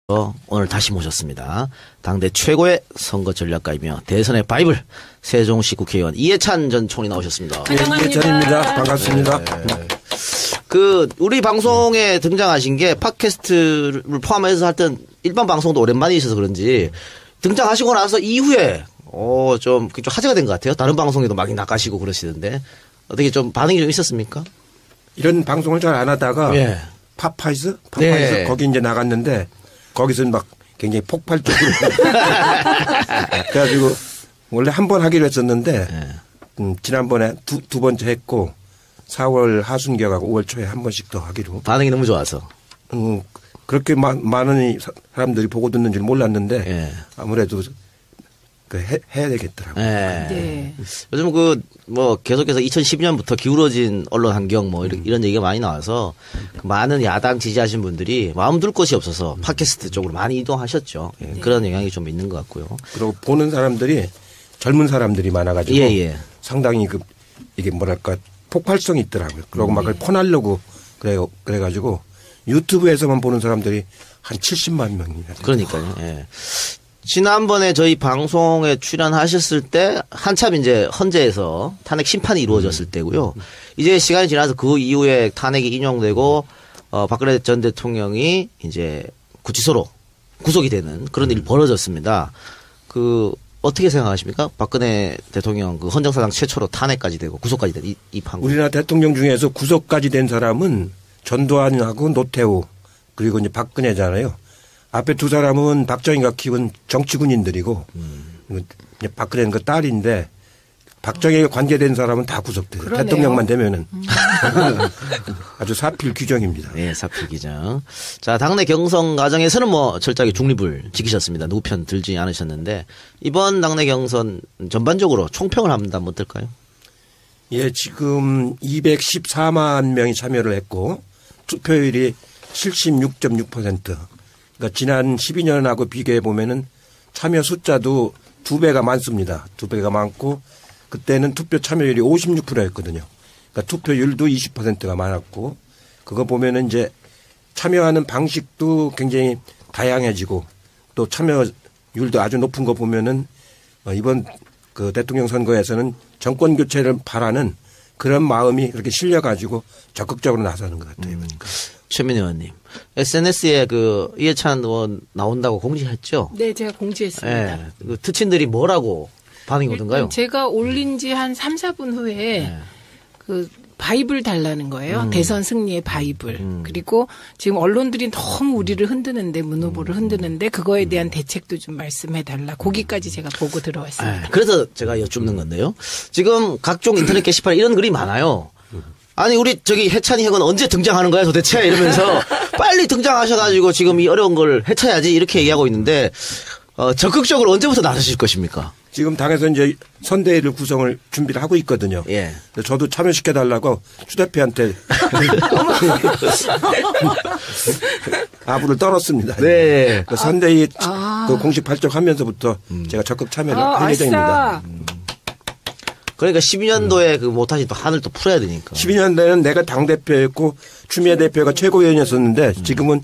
오늘 다시 모셨습니다. 당대 최고의 선거 전략가이며 대선의 바이블 세종시 국회의원 이해찬 전 총리 나오셨습니다. 이해찬입니다. 반갑습니다. 우리 방송에 등장하신 게 팟캐스트를 포함해서 하여튼 일반 방송도 오랜만이셔서 그런지 등장하시고 나서 이후에 좀 화제가 된 것 같아요. 다른 방송에도 막 나가시고 그러시던데 어떻게 좀 반응이 좀 있었습니까? 이런 방송을 잘 안 하다가 파파이스 네. 거기 이제 나갔는데 거기서는 막 굉장히 폭발적으로 그래가지고 원래 한 번 하기로 했었는데 지난번에 두 번째 했고 4월 하순경하고 5월 초에 한 번씩 더 하기로. 반응이 너무 좋아서. 그렇게 많은 사람들이 보고 듣는 줄 몰랐는데 아무래도 해야 되겠더라고요. 네. 요즘 계속해서 2012년부터 기울어진 언론 환경 이런 얘기가 많이 나와서 많은 야당 지지하신 분들이 마음 둘 곳이 없어서 팟캐스트 쪽으로 많이 이동하셨죠. 그런 영향이 좀 있는 것 같고요. 그리고 보는 사람들이 젊은 사람들이 많아가지고 상당히 이게 뭐랄까 폭발성이 있더라고요. 그리고 막 그걸 퍼내려고 그래가지고 유튜브에서만 보는 사람들이 한 70만 명이. 그러니까요. 지난번에 저희 방송에 출연하셨을 때 한참 이제 헌재에서 탄핵 심판이 이루어졌을 때고요. 이제 시간이 지나서 그 이후에 탄핵이 인용되고 박근혜 전 대통령이 이제 구치소로 구속이 되는 그런 일이 벌어졌습니다. 어떻게 생각하십니까? 박근혜 대통령 헌정사상 최초로 탄핵까지 되고 구속까지 된 이 판결. 우리나라 대통령 중에서 구속까지 된 사람은 전두환하고 노태우 그리고 이제 박근혜잖아요. 앞에 두 사람은 박정희가 키운 정치군인들이고 박근혜는 그 딸인데 박정희에 관계된 사람은 다 구속돼요. 그러네요. 대통령만 되면은 아주 사필 규정입니다. 네, 사필 규정. 자, 당내 경선 과정에서는 철저하게 중립을 지키셨습니다. 누구 편 들지 않으셨는데 이번 당내 경선 전반적으로 총평을 한번 어떨까요? 예, 지금 214만 명이 참여를 했고 투표율이 76.6%. 그러니까 지난 12년하고 비교해 보면은 참여 숫자도 2배가 많습니다. 2배가 많고 그때는 투표 참여율이 56%였거든요. 그러니까 투표율도 20%가 많았고 그거 보면은 이제 참여하는 방식도 굉장히 다양해지고 또 참여율도 아주 높은 거 보면은 이번 대통령 선거에서는 정권 교체를 바라는 그런 마음이 그렇게 실려가지고 적극적으로 나서는 것 같아요. 최민희 의원님, SNS에 이해찬 의원 나온다고 공지했죠? 네, 제가 공지했습니다. 네, 특친들이 뭐라고 반응이 오던가요? 제가 올린 지 한 3, 4분 후에 바이블 달라는 거예요. 대선 승리의 바이블. 그리고 지금 언론들이 너무 우리를 흔드는데 문 후보를 흔드는데 그거에 대한 대책도 좀 말씀해 달라. 거기까지 제가 보고 들어왔습니다. 그래서 제가 여쭙는 건데요. 지금 각종 인터넷 게시판에 이런 글이 많아요. 아니 우리 해찬이 형은 언제 등장하는 거야 도대체 이러면서 빨리 등장하셔가지고 지금 이 어려운 걸 해쳐야지 이렇게 얘기하고 있는데 적극적으로 언제부터 나서실 것입니까? 지금 당에서 이제 선대위를 구성을 준비를 하고 있거든요. 저도 참여시켜달라고 추 대표한테 아부를 떨었습니다. 네. 선대위 공식 발족하면서부터 제가 적극 참여를 할 예정입니다. 그러니까 12년도에 못하신 또 한을 또 풀어야 되니까. 12년도에는 내가 당대표였고 추미애 대표가 최고위원이었었는데 지금은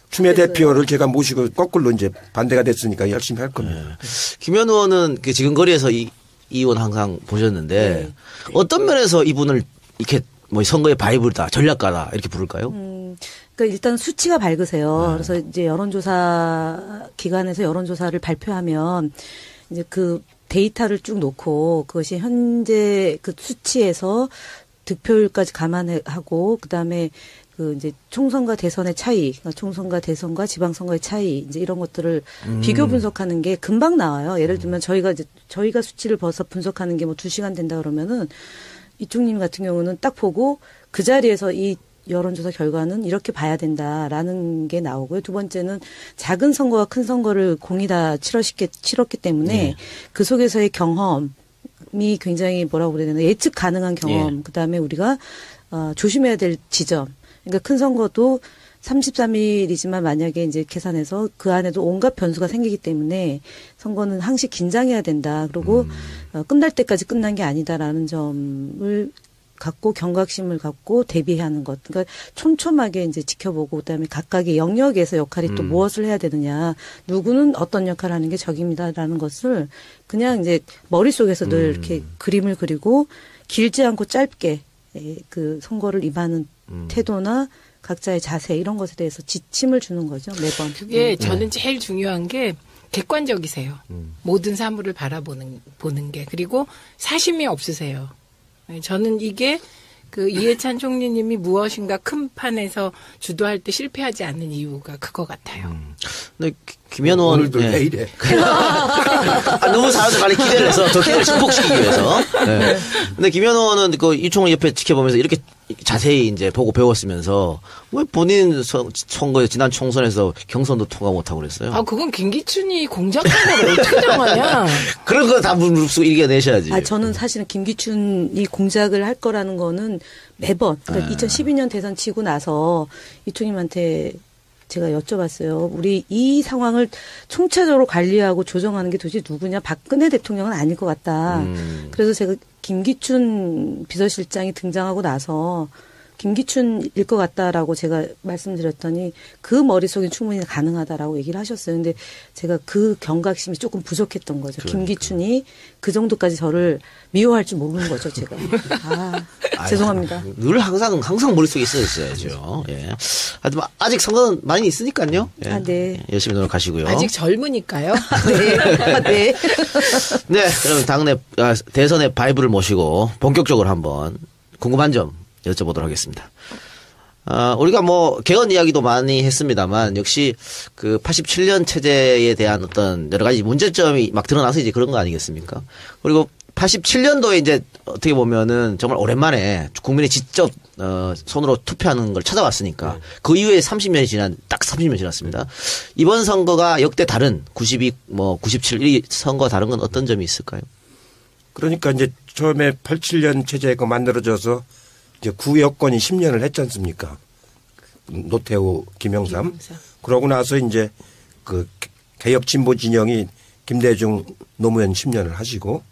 추미애 대표를 제가 모시고 거꾸로 이제 반대가 됐으니까 열심히 할 겁니다. 김현 의원은 지금 거리에서 이 의원 항상 보셨는데 어떤 면에서 이분을 이렇게 선거의 바이블이다, 전략가다 이렇게 부를까요? 그러니까 일단 수치가 밝으세요. 그래서 이제 여론조사 기관에서 여론조사를 발표하면 이제 데이터를 쭉 놓고 그것이 현재 수치에서 득표율까지 감안하고 그다음에 이제 총선과 대선의 차이, 그러니까 총선과 대선과 지방선거의 차이 이제 이런 것들을 비교 분석하는 게 금방 나와요. 예를 들면 저희가 수치를 벌써 분석하는 게 2시간 된다 그러면은 이쪽님 같은 경우는 딱 보고 그 자리에서 이 여론조사 결과는 이렇게 봐야 된다라는 게 나오고요. 두 번째는 작은 선거와 큰 선거를 공이 다 치렀기 때문에 그 속에서의 경험이 굉장히 뭐라고 그래야 되나 예측 가능한 경험. 그다음에 우리가 조심해야 될 지점. 그러니까 큰 선거도 33일이지만 만약에 이제 계산해서 그 안에도 온갖 변수가 생기기 때문에 선거는 항시 긴장해야 된다. 그리고 끝날 때까지 끝난 게 아니다라는 점을 갖고 경각심을 갖고 대비하는 것. 그러니까 촘촘하게 이제 지켜보고 그다음에 각각의 영역에서 역할이 또 무엇을 해야 되느냐. 누구는 어떤 역할을 하는 게 적입니다라는 것을 그냥 이제 머릿속에서 늘 이렇게 그림을 그리고 길지 않고 짧게 그 선거를 임하는 태도나 각자의 자세 이런 것에 대해서 지침을 주는 거죠. 매번. 그게 저는 제일 중요한 게 객관적이세요. 모든 사물을 보는 게. 그리고 사심이 없으세요. 저는 이게 그 이해찬 총리님이 무엇인가 큰 판에서 주도할 때 실패하지 않는 이유가 그거 같아요. 근데 김현 의원 오늘도 왜 이래? 너무 사람들 많이 기대를 해서 더 기대를 증폭시키기 위해서. 네. 근데 김현 의원은 그 이 총리 옆에 지켜보면서 이렇게 자세히 이제 보고 배웠으면서 왜 본인 선거에 지난 총선에서 경선도 통과 못하고 그랬어요? 아, 그건 김기춘이 공작한 걸 어떻게 당하냐? 그런 거 다 무릅쓰고 이겨내셔야지. 아, 저는 사실은 김기춘이 공작을 할 거라는 거는 매번, 그러니까 2012년 대선 치고 나서 이 총님한테 제가 여쭤봤어요. 우리 이 상황을 총체적으로 관리하고 조정하는 게 도대체 누구냐? 박근혜 대통령은 아닐 것 같다. 그래서 제가 김기춘 비서실장이 등장하고 나서 김기춘일 것 같다라고 제가 말씀드렸더니 그 머릿속에 충분히 가능하다라고 얘기를 하셨어요. 근데 제가 그 경각심이 조금 부족했던 거죠. 그러니까. 김기춘이 그 정도까지 저를 미워할 줄 모르는 거죠, 제가. 죄송합니다. 늘 항상 머릿속에 있어야죠. 예. 하지만 아직 선거는 많이 있으니까요. 예. 네. 열심히 노력하시고요. 아직 젊으니까요. 네. 네. 네, 그러면 당내 대선의 바이브를 모시고 본격적으로 한번 궁금한 점 여쭤보도록 하겠습니다. 우리가 뭐 개헌 이야기도 많이 했습니다만 역시 그 87년 체제에 대한 어떤 여러 가지 문제점이 막 드러나서 이제 그런 거 아니겠습니까? 그리고 87년도에 이제 어떻게 보면은 정말 오랜만에 국민이 직접 손으로 투표하는 걸 찾아왔으니까 그 이후에 30년이 딱 30년 지났습니다. 이번 선거가 역대 다른 92, 97 이 선거 다른 건 어떤 점이 있을까요? 그러니까 이제 처음에 87년 체제가 만들어져서 이제 구여권이 10년을 했지 않습니까? 노태우, 김영삼. 그러고 나서 이제 그 개혁 진보 진영이 김대중, 노무현 10년을 하시고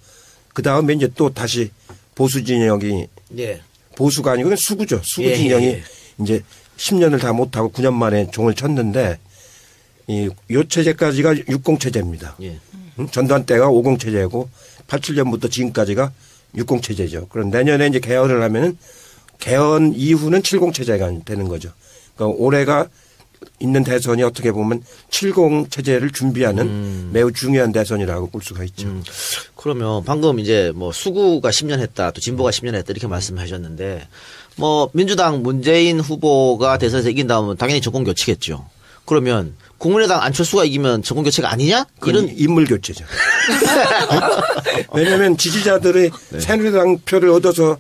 그 다음에 이제 또 다시 보수 진영이 예. 보수가 아니고 수구죠. 수구 진영이 이제 10년을 다 못하고 9년 만에 종을 쳤는데 요 체제까지가 60체제입니다. 예. 전두환 때가 50체제고 87년부터 지금까지가 60체제죠. 그럼 내년에 이제 개헌을 하면은 개헌 이후는 70체제가 되는 거죠. 그러니까 올해가 있는 대선이 어떻게 보면 70체제를 준비하는 매우 중요한 대선이라고 볼 수가 있죠. 그러면 방금 이제 뭐 수구가 10년 했다, 또 진보가 10년 했다 이렇게 말씀하셨는데 뭐 민주당 문재인 후보가 대선에서 이긴다면 당연히 정권 교체겠죠. 그러면 국민의당 안철수가 이기면 정권 교체가 아니냐? 이런 인물 교체죠. 왜냐하면 지지자들의 새누리당 표를 얻어서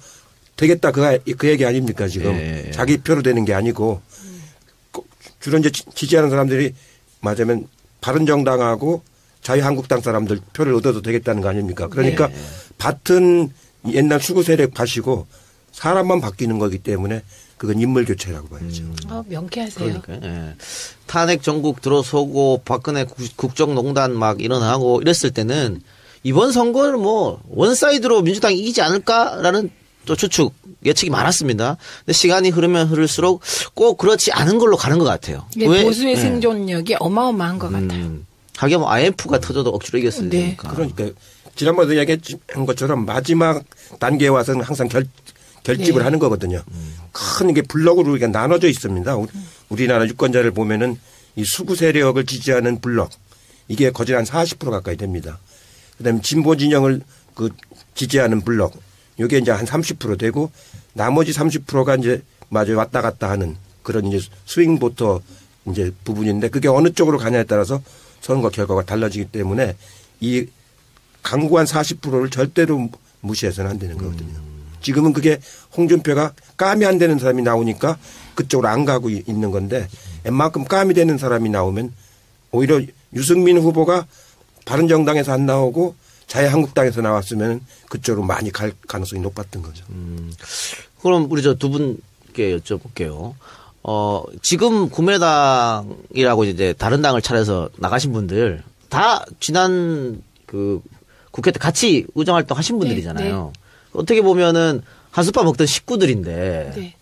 되겠다 그 얘기 아닙니까 지금. 예. 자기 표로 되는 게 아니고 주로 이제 지지하는 사람들이 맞으면 바른정당하고 자유한국당 사람들 표를 얻어도 되겠다는 거 아닙니까. 그러니까 예. 밭은 옛날 수구 세력 밭이고 사람만 바뀌는 거기 때문에 그건 인물 교체라고 봐야죠. 명쾌하세요. 그러니까 예. 탄핵 전국 들어서고 박근혜 국정농단 막 일어나고 이랬을 때는 이번 선거는 뭐 원사이드로 민주당이 이기지 않을까라는 또 추측 예측이 많았습니다. 근데 시간이 흐르면 흐를수록 꼭 그렇지 않은 걸로 가는 것 같아요. 왜? 보수의 생존력이 어마어마한 것 같아요. 하긴 뭐 IMF가 터져도 억지로 이겼을 테니까. 그러니까 지난번에 이야기한 것처럼 마지막 단계에 와서는 항상 결집을 하는 거거든요. 큰 이게 블록으로 이게 나눠져 있습니다. 우리나라 유권자를 보면은 이 수구 세력을 지지하는 블록 이게 거의 한 40% 가까이 됩니다. 그다음에 진보 진영을 그 지지하는 블록 이게 이제 한 30% 되고 나머지 30%가 이제 마저 왔다 갔다 하는 그런 이제 스윙 보터 이제 부분인데 그게 어느 쪽으로 가냐에 따라서 선거 결과가 달라지기 때문에 이 강구한 40%를 절대로 무시해서는 안 되는 거거든요. 지금은 그게 홍준표가 감이 안 되는 사람이 나오니까 그쪽으로 안 가고 있는 건데 웬만큼 감이 되는 사람이 나오면 오히려 유승민 후보가 바른정당에서 안 나오고 자유한국당에서 나왔으면 그쪽으로 많이 갈 가능성이 높았던 거죠. 그럼 우리 저 두 분께 여쭤볼게요. 지금 국민의당이라고 이제 다른 당을 차려서 나가신 분들 다 지난 그 국회 때 같이 의정활동 하신 분들이잖아요. 네. 어떻게 보면은 한솥밥 먹던 식구들인데, 네.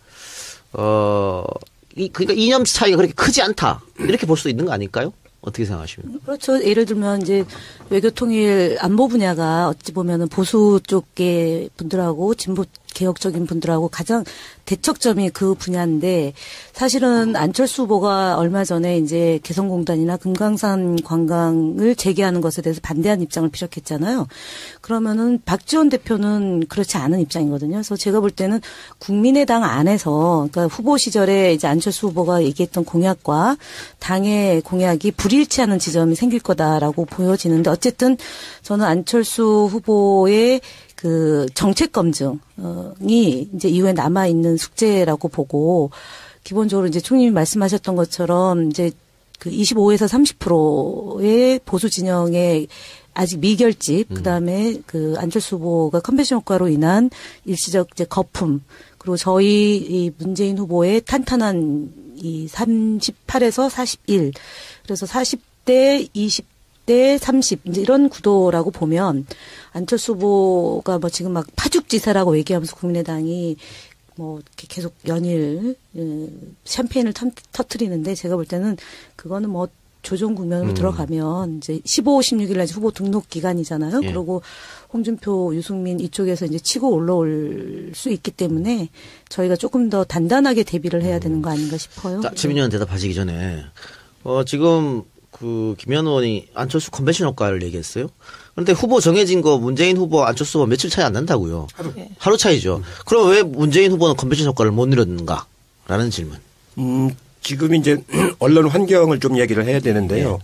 그러니까 이념 차이가 그렇게 크지 않다. 이렇게 볼 수 있는 거 아닐까요? 어떻게 생각하십니까? 그렇죠. 예를 들면 이제 외교통일 안보 분야가 어찌 보면은 보수 쪽의 분들하고 진보 개혁적인 분들하고 가장 대척점이 그 분야인데 사실은 안철수 후보가 얼마 전에 이제 개성공단이나 금강산 관광을 재개하는 것에 대해서 반대하는 입장을 피력했잖아요. 그러면은 박지원 대표는 그렇지 않은 입장이거든요. 그래서 제가 볼 때는 국민의당 안에서 그러니까 후보 시절에 이제 안철수 후보가 얘기했던 공약과 당의 공약이 불일치하는 지점이 생길 거다라고 보여지는데 어쨌든 저는 안철수 후보의 그 정책 검증이 이제 이후에 남아 있는 숙제라고 보고 기본적으로 이제 총님이 말씀하셨던 것처럼 이제 그 25에서 30%의 보수 진영의 아직 미결집 그다음에 그 안철수 후보가 컨벤션 효과로 인한 일시적 이제 거품 그리고 저희 이 문재인 후보의 탄탄한 이 38에서 41 그래서 40대 20대 30 이제 이런 구도라고 보면 안철수 후보가 뭐 지금 막 파죽지세라고 얘기하면서 국민의당이 뭐 이렇게 계속 연일 샴페인을 터뜨리는데 제가 볼 때는 그거는 뭐 조정 국면으로 들어가면 이제 15, 16일 날 후보 등록 기간이잖아요. 예. 그리고 홍준표, 유승민 이쪽에서 이제 치고 올라올 수 있기 때문에 저희가 조금 더 단단하게 대비를 해야 되는 거 아닌가 싶어요. 자, 최민희 의원 대답하시기 전에 지금 그 김현 의원이 안철수 컨벤션 효과를 얘기했어요. 그런데 후보 정해진 거 문재인 후보, 안철수 후보 며칠 차이 안 난다고요. 하루 차이죠. 그럼 왜 문재인 후보는 컨벤션 효과를 못 누렸는가라는 질문. 지금 이제 언론 환경을 좀 얘기를 해야 되는데요.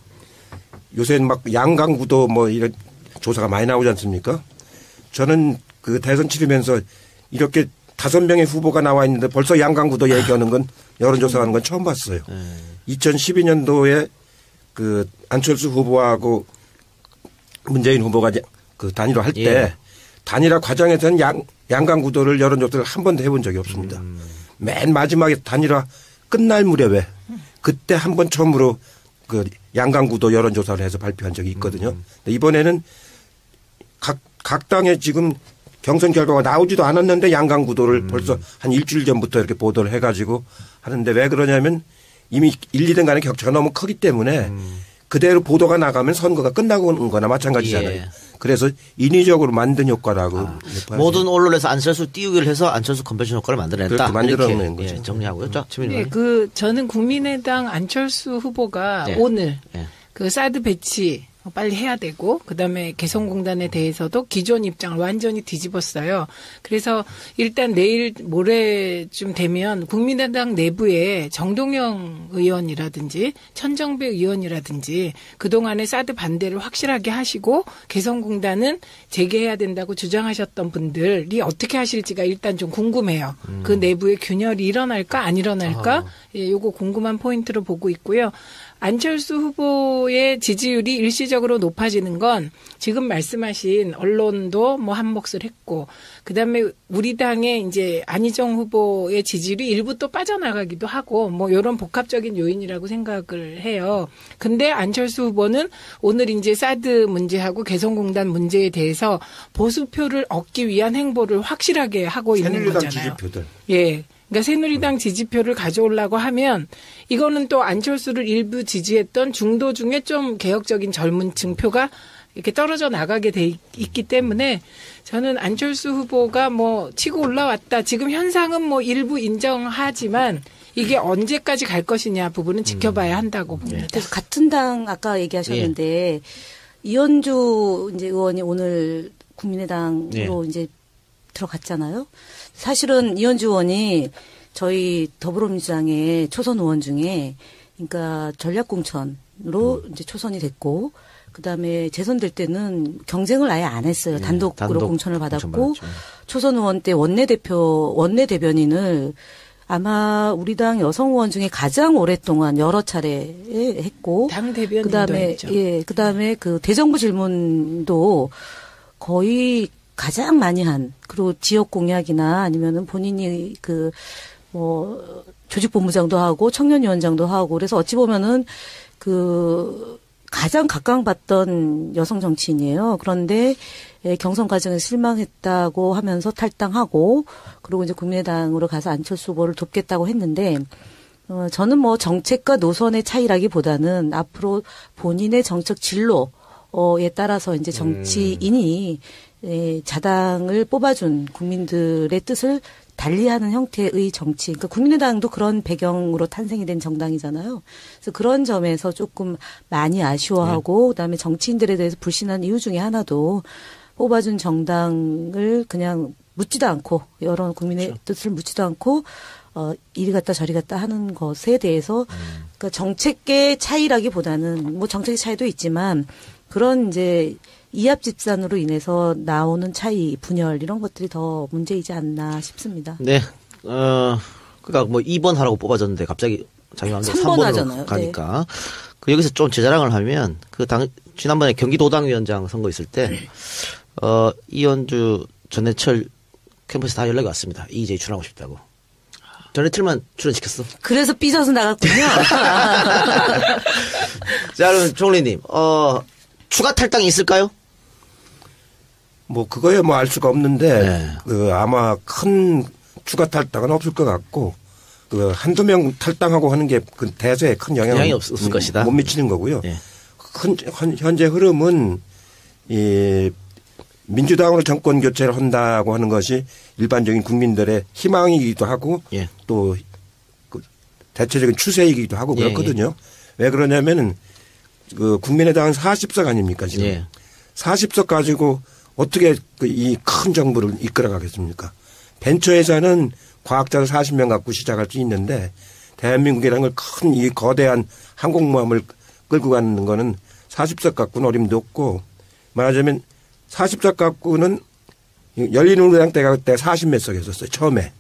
요새 막 양강구도 뭐 이런 조사가 많이 나오지 않습니까? 저는 그 대선 치르면서 이렇게 5명의 후보가 나와 있는데 벌써 양강구도 얘기하는 건 여론조사하는 건 처음 봤어요. 2012년도에 그 안철수 후보하고 문재인 후보가 그 단일화 할 때 단일화 과정에서는 양강구도를 여론조사를 한 번도 해본 적이 없습니다. 맨 마지막에 단일화 끝날 무렵에 그때 한 번 처음으로 그 양강구도 여론조사를 해서 발표한 적이 있거든요. 이번에는 각 당에 지금 경선 결과가 나오지도 않았는데 양강구도를 벌써 한 일주일 전부터 이렇게 보도를 해가지고 하는데 왜 그러냐면 이미 1, 2등 간의 격차가 너무 크기 때문에 그대로 보도가 나가면 선거가 끝나고 오는 거나 마찬가지잖아요. 예. 그래서 인위적으로 만든 효과라고. 모든 언론에서 안철수 띄우기를 해서 안철수 컨벤션 효과를 만들어냈다. 그렇게 만들어낸 이렇게 거죠. 정리하고요. 자, 최민희 네, 의원. 저는 국민의당 안철수 후보가 네. 오늘 네. 그 사드 배치 빨리 해야 되고 그다음에 개성공단에 대해서도 기존 입장을 완전히 뒤집었어요. 그래서 일단 내일 모레쯤 되면 국민의당 내부에 정동영 의원이라든지 천정배 의원이라든지 그동안에 사드 반대를 확실하게 하시고 개성공단은 재개해야 된다고 주장하셨던 분들이 어떻게 하실지가 일단 좀 궁금해요. 그 내부의 균열이 일어날까 안 일어날까? 예, 요거 궁금한 포인트로 보고 있고요. 안철수 후보의 지지율이 일시적으로 높아지는 건 지금 말씀하신 언론도 뭐 한 몫을 했고 그다음에 우리 당의 이제 안희정 후보의 지지율이 일부 또 빠져나가기도 하고 뭐 이런 복합적인 요인이라고 생각을 해요. 근데 안철수 후보는 오늘 이제 사드 문제하고 개성공단 문제에 대해서 보수표를 얻기 위한 행보를 확실하게 하고 있는 새누리당 거잖아요. 지지표들. 예. 그러니까 새누리당 지지표를 가져오려고 하면 이거는 또 안철수를 일부 지지했던 중도 중에 좀 개혁적인 젊은 층 표가 이렇게 떨어져 나가게 돼 있기 때문에 저는 안철수 후보가 뭐 치고 올라왔다. 지금 현상은 뭐 일부 인정하지만 이게 언제까지 갈 것이냐 부분은 지켜봐야 한다고 봅니다. 그래서 같은 당 아까 얘기하셨는데 이현주 이제 의원이 오늘 국민의당으로 이제 들어갔잖아요. 사실은 이현주 의원이 저희 더불어민주당의 초선 의원 중에 그러니까 전략공천으로 이제 초선이 됐고 그다음에 재선될 때는 경쟁을 아예 안 했어요. 단독으로 공천을 받았고 초선 의원 때 원내 대변인을 아마 우리 당 여성 의원 중에 가장 오랫동안 여러 차례 했고 당 대변인도 그다음에 했죠. 그다음에 그 대정부 질문도 거의 가장 많이 한 그리고 지역 공약이나 아니면은 본인이 그 조직본부장도 하고 청년위원장도 하고 그래서 어찌 보면은 그 가장 각광받던 여성 정치인이에요. 그런데 경선 과정에서 실망했다고 하면서 탈당하고 그리고 이제 국민의당으로 가서 안철수 후보를 돕겠다고 했는데 저는 뭐 정책과 노선의 차이라기보다는 앞으로 본인의 정책 진로에 따라서 이제 정치인이 자당을 뽑아준 국민들의 뜻을 달리하는 형태의 정치. 그러니까 국민의당도 그런 배경으로 탄생이 된 정당이잖아요. 그래서 그런 점에서 조금 많이 아쉬워하고 그다음에 정치인들에 대해서 불신한 이유 중에 하나도 뽑아준 정당을 그냥 묻지도 않고 여러 국민의 그렇죠. 뜻을 묻지도 않고 이리 갔다 저리 갔다 하는 것에 대해서 그러니까 정책의 차이라기보다는 뭐 정책의 차이도 있지만 그런 이제 이합집산으로 인해서 나오는 차이, 분열 이런 것들이 더 문제이지 않나 싶습니다. 네. 그러니까 뭐 2번 하라고 뽑아줬는데 갑자기 자유한국당 3번으로 하잖아요. 가니까 네. 그 여기서 좀 제 자랑을 하면 그 지난번에 경기도당위원장 선거 있을 때 이현주 전해철 캠퍼스 다 연락이 왔습니다. 이재희 출연하고 싶다고. 전해철만 출연시켰어. 그래서 삐져서 나갔군요. 자, 그럼 총리님, 추가 탈당이 있을까요? 뭐 그거야 뭐 알 수가 없는데 네. 아마 큰 추가 탈당은 없을 것 같고 한두 명 탈당하고 하는 게 그 대세에 큰 영향이 없을 것이다. 못 미치는 거고요. 네. 현재 흐름은 이 민주당으로 정권 교체를 한다고 하는 것이 일반적인 국민들의 희망이기도 하고 예. 또 그 대체적인 추세이기도 하고 그렇거든요. 왜 그러냐면은 그 국민의당은 40석 아닙니까 지금. 예. 40석 가지고 어떻게 이 큰 정부를 이끌어가겠습니까? 벤처회사는 과학자를 40명 갖고 시작할 수 있는데 대한민국이라는 걸 큰 이 거대한 항공모함을 끌고 가는 거는 40석 갖고는 어림도 없고 말하자면 40석 갖고는 열린우리당 때가 그때 40몇 석 했었어요. 처음에.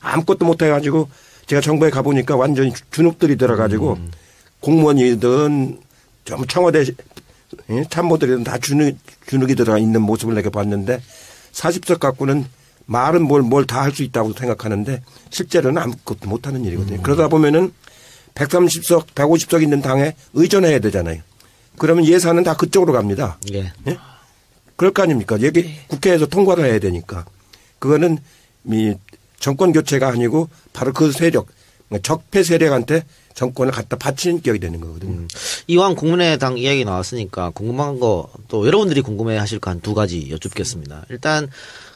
아무것도 못 해가지고 제가 정부에 가보니까 완전히 주눅들이 들어가지고 공무원이든 좀 청와대 참모들이든 다 주눅이 들어가 있는 모습을 내가 봤는데 40석 갖고는 말은 뭘 다 할 수 있다고 생각하는데 실제로는 아무것도 못하는 일이거든요. 그러다 보면은 130석, 150석 있는 당에 의존해야 되잖아요. 그러면 예산은 다 그쪽으로 갑니다. 예. 예? 그럴 거 아닙니까? 여기 국회에서 통과를 해야 되니까. 그거는 이 정권 교체가 아니고 바로 그 세력, 적폐 세력한테 정권을 갖다 바치는 격이 되는 거거든요. 이왕 국민의당 이야기 나왔으니까 궁금한 거 또 여러분들이 궁금해 하실 거 한 두 가지 여쭙겠습니다. 일단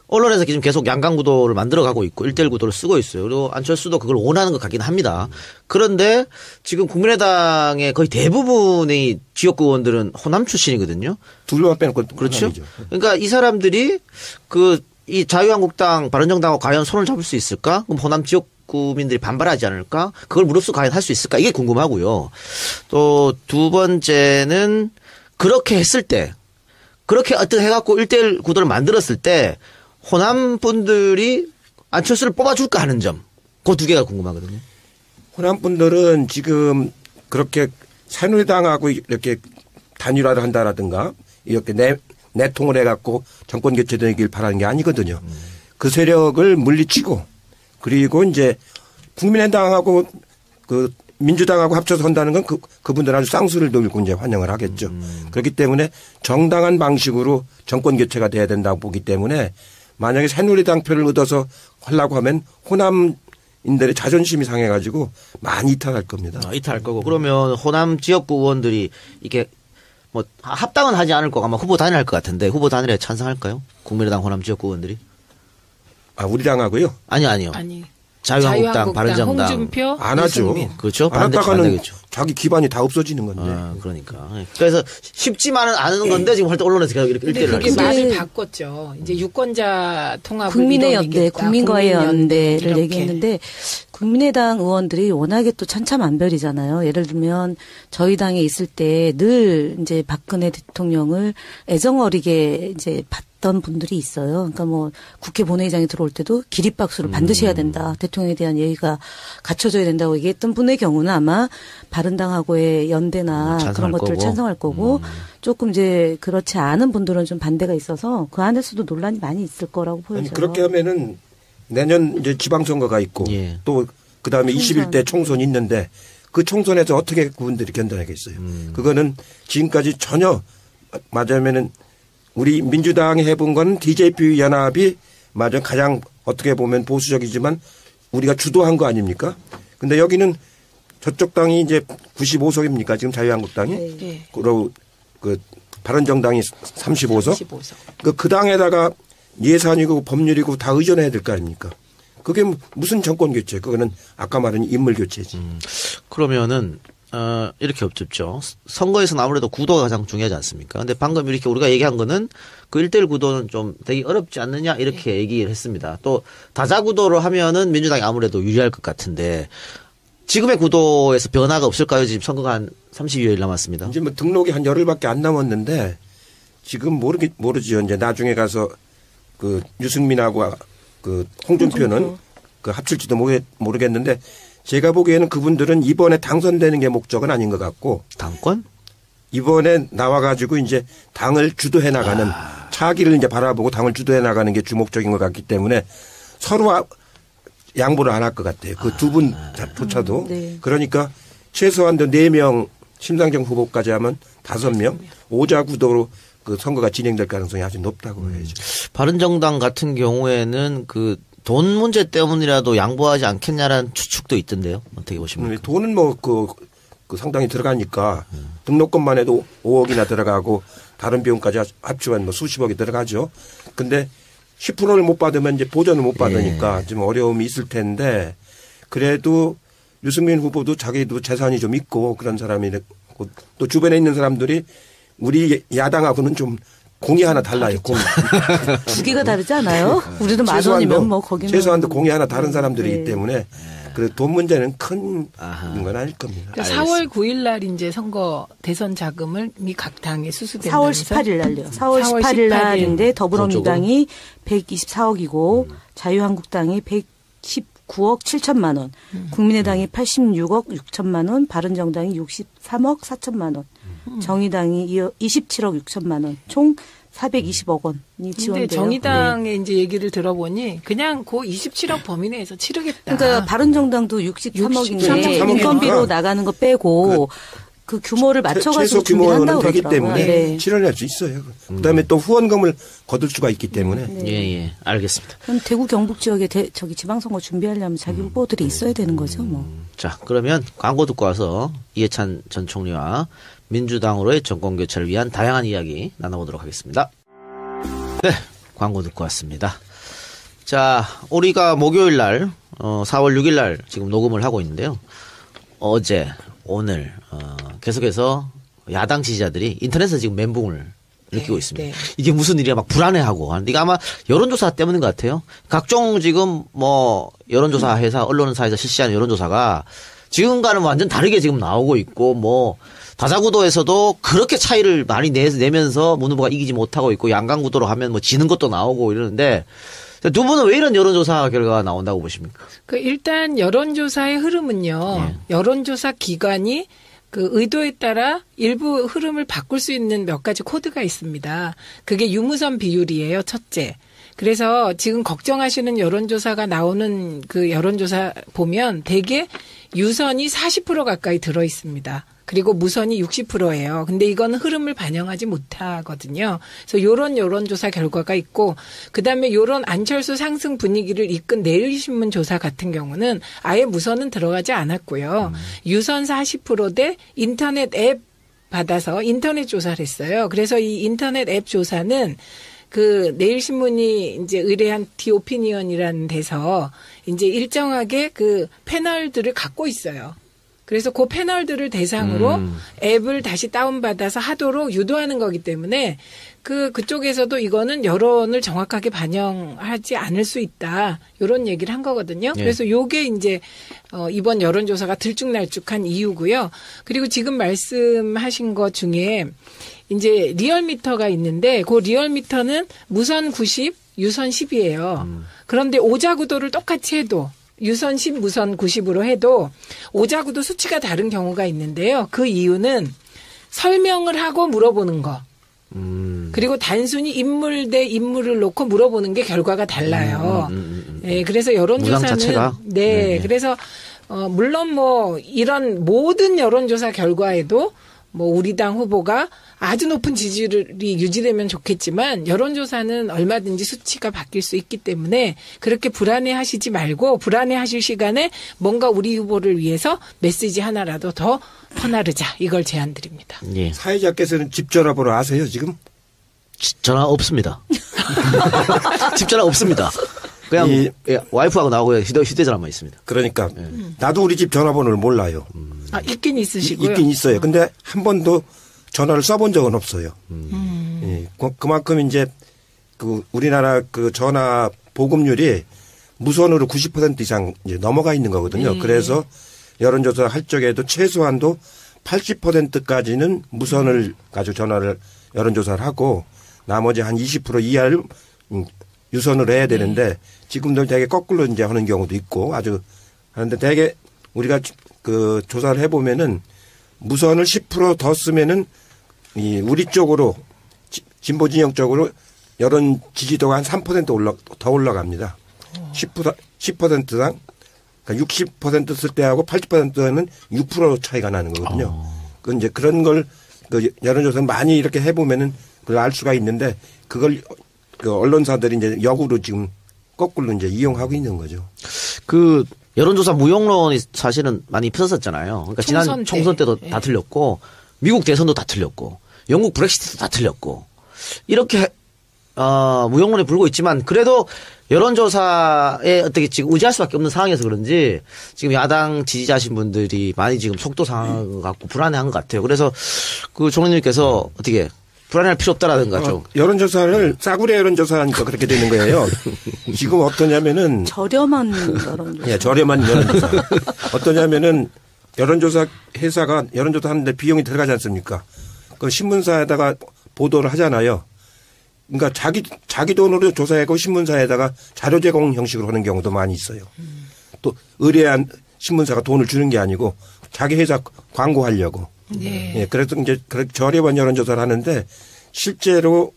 언론에서 지금 계속 양강 구도를 만들어가고 있고 1대1 구도를 쓰고 있어요. 그리고 안철수도 그걸 원하는 것 같긴 합니다. 그런데 지금 국민의당의 거의 대부분의 지역구 의원들은 호남 출신이거든요. 둘만 빼놓고 그렇죠. 호남이죠. 그러니까 이 사람들이 이 자유한국당 바른정당하고 과연 손을 잡을 수 있을까? 그럼 호남 지역구민들이 반발하지 않을까? 그걸 무릅쓰고 과연 할 수 있을까? 이게 궁금하고요. 또 두 번째는 그렇게 했을 때 그렇게 어떻게 해갖고 1대1 구도를 만들었을 때 호남 분들이 안철수를 뽑아줄까 하는 점. 그 두 개가 궁금하거든요. 호남 분들은 지금 그렇게 새누리당하고 이렇게 단일화를 한다라든가 이렇게 내통을 해갖고 정권 교체되길 바라는 게 아니거든요. 그 세력을 물리치고 그리고 이제 국민의당하고 그 민주당하고 합쳐서 한다는 건 그분들 아주 쌍수를 들고 이제 환영을 하겠죠. 그렇기 때문에 정당한 방식으로 정권 교체가 돼야 된다고 보기 때문에 만약에 새누리당 표를 얻어서 하려고 하면 호남인들의 자존심이 상해가지고 많이 이탈할 겁니다. 이탈할 거고. 그러면 호남 지역구 의원들이 이게 뭐 합당은 하지 않을 거고 아마 후보 단일할 것 같은데 후보 단일에 찬성할까요? 국민의당 호남 지역구 의원들이? 우리 당하고요? 아니요. 아니. 자유한국당, 바른정당. 홍준표, 안 하죠. 그렇죠. 안 했다가는 자기 기반이 다 없어지는 건데. 그러니까. 그래서 쉽지만은 않은 건데 지금 언론에서 계속 이렇게 근데 1대1을 그게 말을 바꿨죠. 이제 유권자 통합을 국민의 연대, 국민과의 연대를 이렇게. 얘기했는데 국민의당 의원들이 워낙에 또 천차만별이잖아요. 예를 들면 저희 당에 있을 때 늘 이제 박근혜 대통령을 애정어리게 이제 봤던 분들이 있어요. 그러니까 뭐 국회 본회의장에 들어올 때도 기립박수를 반드시 해야 된다. 대통령에 대한 예의가 갖춰져야 된다고 얘기했던 분의 경우는 아마 바른당하고의 연대나 그런 것들을 찬성할 거고 조금 이제 그렇지 않은 분들은 좀 반대가 있어서 그 안에서도 논란이 많이 있을 거라고 보여져요. 아니, 그렇게 하면은 내년 이제 지방선거가 있고 또 그다음에 21대 총선이 있는데 그 총선에서 어떻게 그분들이 견뎌내겠어요. 그거는 지금까지 전혀 맞으면은 우리 민주당이 해본 건 DJP 연합이 맞아 가장 어떻게 보면 보수적이지만 우리가 주도한 거 아닙니까? 근데 여기는 저쪽 당이 이제 95석입니까? 지금 자유한국당이? 네. 그리고 그 바른정당이 35석? 35석. 그 당에다가 예산이고 법률이고 다 의존해야 될 거 아닙니까? 그게 무슨 정권 교체? 그거는 아까 말한 인물 교체지. 그러면은 이렇게 엎집죠. 선거에서는 아무래도 구도가 가장 중요하지 않습니까? 근데 방금 이렇게 우리가 얘기한 거는 그 1대1 구도는 좀 되게 어렵지 않느냐 이렇게 얘기를 했습니다. 또 다자 구도로 하면은 민주당이 아무래도 유리할 것 같은데 지금의 구도에서 변화가 없을까요? 지금 선거가 한 30여일 남았습니다. 이제 뭐 등록이 한 열흘밖에 안 남았는데 지금 모르지요. 이제 나중에 가서 그 유승민하고 그 홍준표는 그 합칠지도 모르겠는데 제가 보기에는 그분들은 이번에 당선되는 게 목적은 아닌 것 같고 당권? 이번에 나와가지고 이제 당을 주도해 나가는 차기를 이제 바라보고 당을 주도해 나가는 게 주목적인 것 같기 때문에 서로 양보를 안 할 것 같아요. 그 두 분조차도. 네. 그러니까 최소한도 4명 심상정 후보까지 하면 5명 오자 구도로 그 선거가 진행될 가능성이 아주 높다고 봐야죠. 바른정당 같은 경우에는 그 돈 문제 때문이라도 양보하지 않겠냐라는 추측도 있던데요. 어떻게 보십니까? 돈은 뭐 그 상당히 들어가니까 등록금만 해도 5억이나 들어가고 다른 비용까지 합치면 뭐 수십억이 들어가죠. 근데 10%를 못 받으면 이제 보전을 못 받으니까 좀 어려움이 있을 텐데 그래도 유승민 후보도 자기도 재산이 좀 있고 그런 사람이 또 주변에 있는 사람들이 우리 야당하고는 좀 공이 하나 달라요. 공. 두 개가 다르지 않아요? 우리도 만 원이면 뭐 거기는 최소한도 공이 하나 다른 사람들이기 네. 때문에 그래 돈 문제는 큰 건 아닐 겁니다. 그러니까 4월 9일 날 이제 선거 대선 자금을 각 당에 4월 수수된다면서 18일 날요. 4월 18일 날인데 더불어민주당이 124억이고 자유한국당이 119억 7천만 원, 국민의당이 86억 6천만 원, 바른정당이 63억 4천만 원, 정의당이 27억 6천만 원, 총 420억 원이 근데 지원돼요. 정의당의 이제 얘기를 들어보니 그냥 그 27억 범위 내에서 치르겠다. 그러니까 바른정당도 63억인데 63억 인건비로 나가는 거 빼고 그 규모를 맞춰가지고 최소 준비를 규모는 한다고 되기 그러더라고요. 때문에 네. 실현할 수 있어요. 그다음에 또 후원금을 거둘 수가 있기 때문에 예, 알겠습니다. 그럼 대구 경북 지역에 저기 지방선거 준비하려면 자기 후보들이 있어야 되는 거죠, 뭐. 자, 그러면 광고 듣고 와서 이해찬 전 총리와 민주당으로의 정권 교체를 위한 다양한 이야기 나눠보도록 하겠습니다. 네, 광고 듣고 왔습니다. 자, 우리가 목요일 날, 4월 6일 날 지금 녹음을 하고 있는데요. 어제, 오늘 계속해서 야당 지지자들이 인터넷에서 지금 멘붕을 느끼고 있습니다. 네. 이게 무슨 일이야 막 불안해하고 하는데 이게 아마 여론조사 때문인 것 같아요. 각종 지금 뭐 여론조사 회사, 언론사에서 실시하는 여론조사가 지금과는 완전 다르게 지금 나오고 있고 뭐 다자구도에서도 그렇게 차이를 많이 내면서 문 후보가 이기지 못하고 있고 양강구도로 하면 뭐 지는 것도 나오고 이러는데 두 분은 왜 이런 여론조사 결과가 나온다고 보십니까? 그 일단 여론조사의 흐름은요. 여론조사 기관이 그 의도에 따라 일부 흐름을 바꿀 수 있는 몇 가지 코드가 있습니다. 그게 유무선 비율이에요. 첫째. 그래서 지금 걱정하시는 여론조사가 나오는 그 여론조사 보면 대개 유선이 40% 가까이 들어 있습니다. 그리고 무선이 60%예요. 근데 이건 흐름을 반영하지 못하거든요. 그래서 요런 여론조사 결과가 있고 그다음에 요런 안철수 상승 분위기를 이끈 내일신문 조사 같은 경우는 아예 무선은 들어가지 않았고요. 유선 40% 대 인터넷 앱 받아서 인터넷 조사를 했어요. 그래서 이 인터넷 앱 조사는 그 내일신문이 이제 의뢰한 디오피니언이라는 데서 이제 일정하게 그 패널들을 갖고 있어요. 그래서 그 패널들을 대상으로 앱을 다시 다운받아서 하도록 유도하는 거기 때문에 그쪽에서도 이거는 여론을 정확하게 반영하지 않을 수 있다. 이런 얘기를 한 거거든요. 예. 그래서 요게 이제 이번 여론조사가 들쭉날쭉한 이유고요. 그리고 지금 말씀하신 것 중에 이제 리얼미터가 있는데 그 리얼미터는 무선 90, 유선 10이에요. 그런데 오자구도를 똑같이 해도 유선 10, 무선 90으로 해도 오자구도 수치가 다른 경우가 있는데요. 그 이유는 설명을 하고 물어보는 거. 그리고 단순히 인물 대 인물을 놓고 물어보는 게 결과가 달라요. 네, 그래서 문항 여론조사는 자체가? 네, 네. 그래서 물론 뭐 이런 모든 여론조사 결과에도 뭐 우리 당 후보가 아주 높은 지지율이 유지되면 좋겠지만 여론조사는 얼마든지 수치가 바뀔 수 있기 때문에 그렇게 불안해하시지 말고 불안해하실 시간에 뭔가 우리 후보를 위해서 메시지 하나라도 더 퍼나르자 이걸 제안드립니다. 예. 사회자께서는 집 전화번호 아세요 지금? 전화 없습니다. 집 전화 없습니다. 그냥 와이프하고 나오고 휴대전화만 있습니다. 그러니까 나도 우리 집 전화번호를 몰라요. 있긴 있으시고요. 있긴 있어요. 근데 한 번도 전화를 써본 적은 없어요. 예, 그만큼 이제 그 우리나라 그 전화 보급률이 무선으로 90% 이상 이제 넘어가 있는 거거든요. 그래서 여론조사 할 적에도 최소한도 80%까지는 무선을 가지고 전화를 여론조사를 하고 나머지 한 20% 이하를 유선으로 해야 되는데 지금도 되게 거꾸로 이제 하는 경우도 있고 아주 하는데 되게 우리가 그 조사를 해보면은 무선을 10% 더 쓰면은 이 우리 쪽으로 진보 진영 쪽으로 여론 지지도가 한 3% 더 올라갑니다. 10%당 그러니까 60% 쓸 때하고 80%는 6% 차이가 나는 거거든요. 그 이제 그런 걸 그 여론조사는 많이 이렇게 해보면은 그걸 알 수가 있는데 그걸 그 언론사들이 이제 역으로 지금 거꾸로 이제 이용하고 있는 거죠. 그 여론조사 무용론이 사실은 많이 펴졌잖아요. 그러니까 지난 총선 때도 다 틀렸고 미국 대선도 다 틀렸고 영국 브렉시트도 다 틀렸고 이렇게 무용론에 불고 있지만 그래도 여론조사에 어떻게 지금 의지할 수밖에 없는 상황에서 그런지 지금 야당 지지자신 분들이 많이 지금 속도 상황 갖고 불안해한 것 같아요. 그래서 그 총리님께서 어떻게 불안할 필요 없다라든가 좀. 여론조사를 싸구려 여론조사하니까 그렇게 되는 거예요. 지금 어떠냐면은. 저렴한 여론조사. 예, 저렴한 여론조사. 어떠냐면은 여론조사 회사가 여론조사 하는데 비용이 들어가지 않습니까? 그 신문사에다가 보도를 하잖아요. 그러니까 자기 돈으로 조사하고 신문사에다가 자료 제공 형식으로 하는 경우도 많이 있어요. 또 의뢰한 신문사가 돈을 주는 게 아니고 자기 회사 광고하려고. 예, 그래서 이제 저렴한 여론조사를 하는데 실제로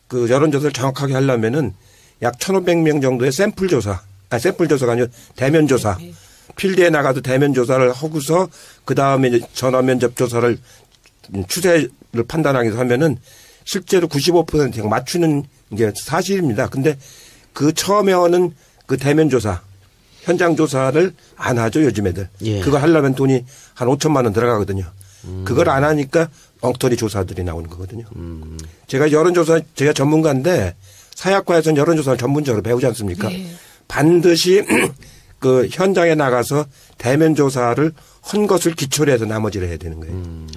그 여론조사를 정확하게 하려면은 약 1,500명 정도의 샘플조사가 아니고 대면조사. 필드에 나가도 대면조사를 하고서 그 다음에 전화 면접 조사를 추세를 판단하기 위해서 하면은 실제로 95% 맞추는 게 사실입니다. 근데 그 처음에 하는 그 대면조사, 현장조사를 안 하죠, 요즘 애들. 예. 그거 하려면 돈이 한 5천만 원 들어가거든요. 그걸 안 하니까 엉터리 조사들이 나오는 거거든요. 제가 여론조사, 제가 전문가인데 사약과에서는 여론조사를 전문적으로 배우지 않습니까? 네. 반드시 그 현장에 나가서 대면조사를 한 것을 기초로 해서 나머지를 해야 되는 거예요.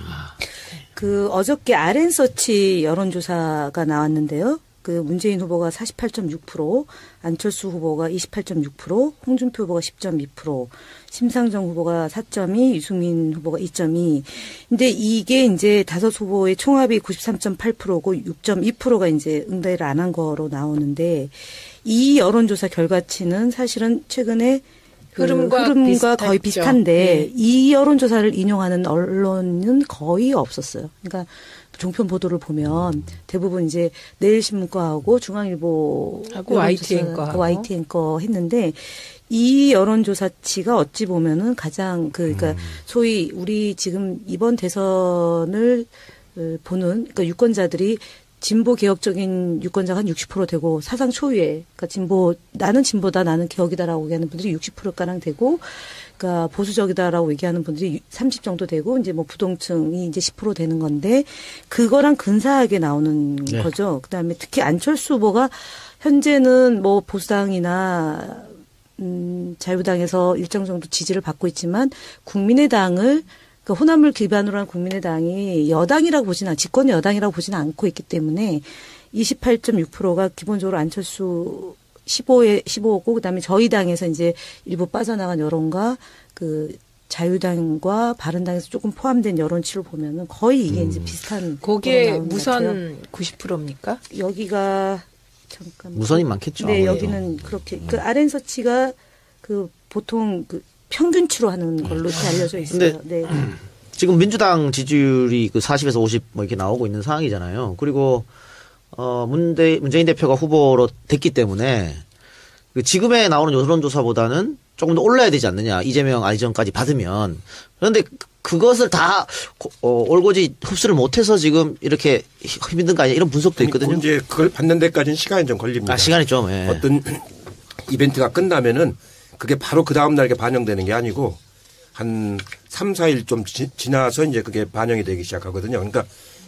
그 어저께 RN서치 여론조사가 나왔는데요. 그 문재인 후보가 48.6%, 안철수 후보가 28.6%, 홍준표 후보가 10.2%, 심상정 후보가 4.2%, 유승민 후보가 2.2%. 근데 이게 이제 다섯 후보의 총합이 93.8%고 6.2%가 이제 응대를 안 한 거로 나오는데 이 여론조사 결과치는 사실은 최근에 흐름과 거의 비슷한데 네. 이 여론조사를 인용하는 언론은 거의 없었어요. 그러니까 종편 보도를 보면 대부분 이제 내일신문과하고 중앙일보하고 YT 앵커 했는데 이 여론조사치가 어찌 보면은 가장 그러니까 소위 우리 지금 이번 대선을 보는 그러니까 유권자들이 진보 개혁적인 유권자가 한 60% 되고 사상 초유의 그러니까 나는 진보다 나는 개혁이다라고 얘기하는 분들이 60%가량 되고 그러니까 보수적이다라고 얘기하는 분들이 30 정도 되고 이제 뭐 부동층이 이제 10% 되는 건데 그거랑 근사하게 나오는 네. 거죠. 그다음에 특히 안철수 후보가 현재는 뭐 보수당이나 자유당에서 일정 정도 지지를 받고 있지만 국민의당을 그러니까 호남을 기반으로 한 국민의당이 여당이라고 보지는 집권 여당이라고 보지는 않고 있기 때문에 28.6%가 기본적으로 안철수 15고 그다음에 저희 당에서 이제 일부 빠져나간 여론과 그 자유당과 바른당에서 조금 포함된 여론치를 보면은 거의 이게 이제 비슷한. 거기에 무선 90%입니까? 여기가 잠깐 무선이 많겠죠. 네, 여기는 그렇게 그 RN서치가 그 보통 그 평균치로 하는 걸로 이렇게 알려져 있어요. 네. 지금 민주당 지지율이 그 40에서 50 뭐 이렇게 나오고 있는 상황이잖아요. 그리고 문재인 대표가 후보로 됐기 때문에 지금에 나오는 여론조사보다는 조금 더 올라야 되지 않느냐. 이재명, 안희정까지 받으면. 그런데 그것을 다 올고지 흡수를 못해서 지금 이렇게 힘든 거 아니야. 이런 분석도 있거든요. 이제 그걸 받는 데까지는 시간이 좀 걸립니다. 시간이 좀. 예. 어떤 이벤트가 끝나면은 그게 바로 그 다음 날에 반영되는 게 아니고 한 3, 4일 좀 지나서 이제 그게 반영이 되기 시작하거든요. 그러니까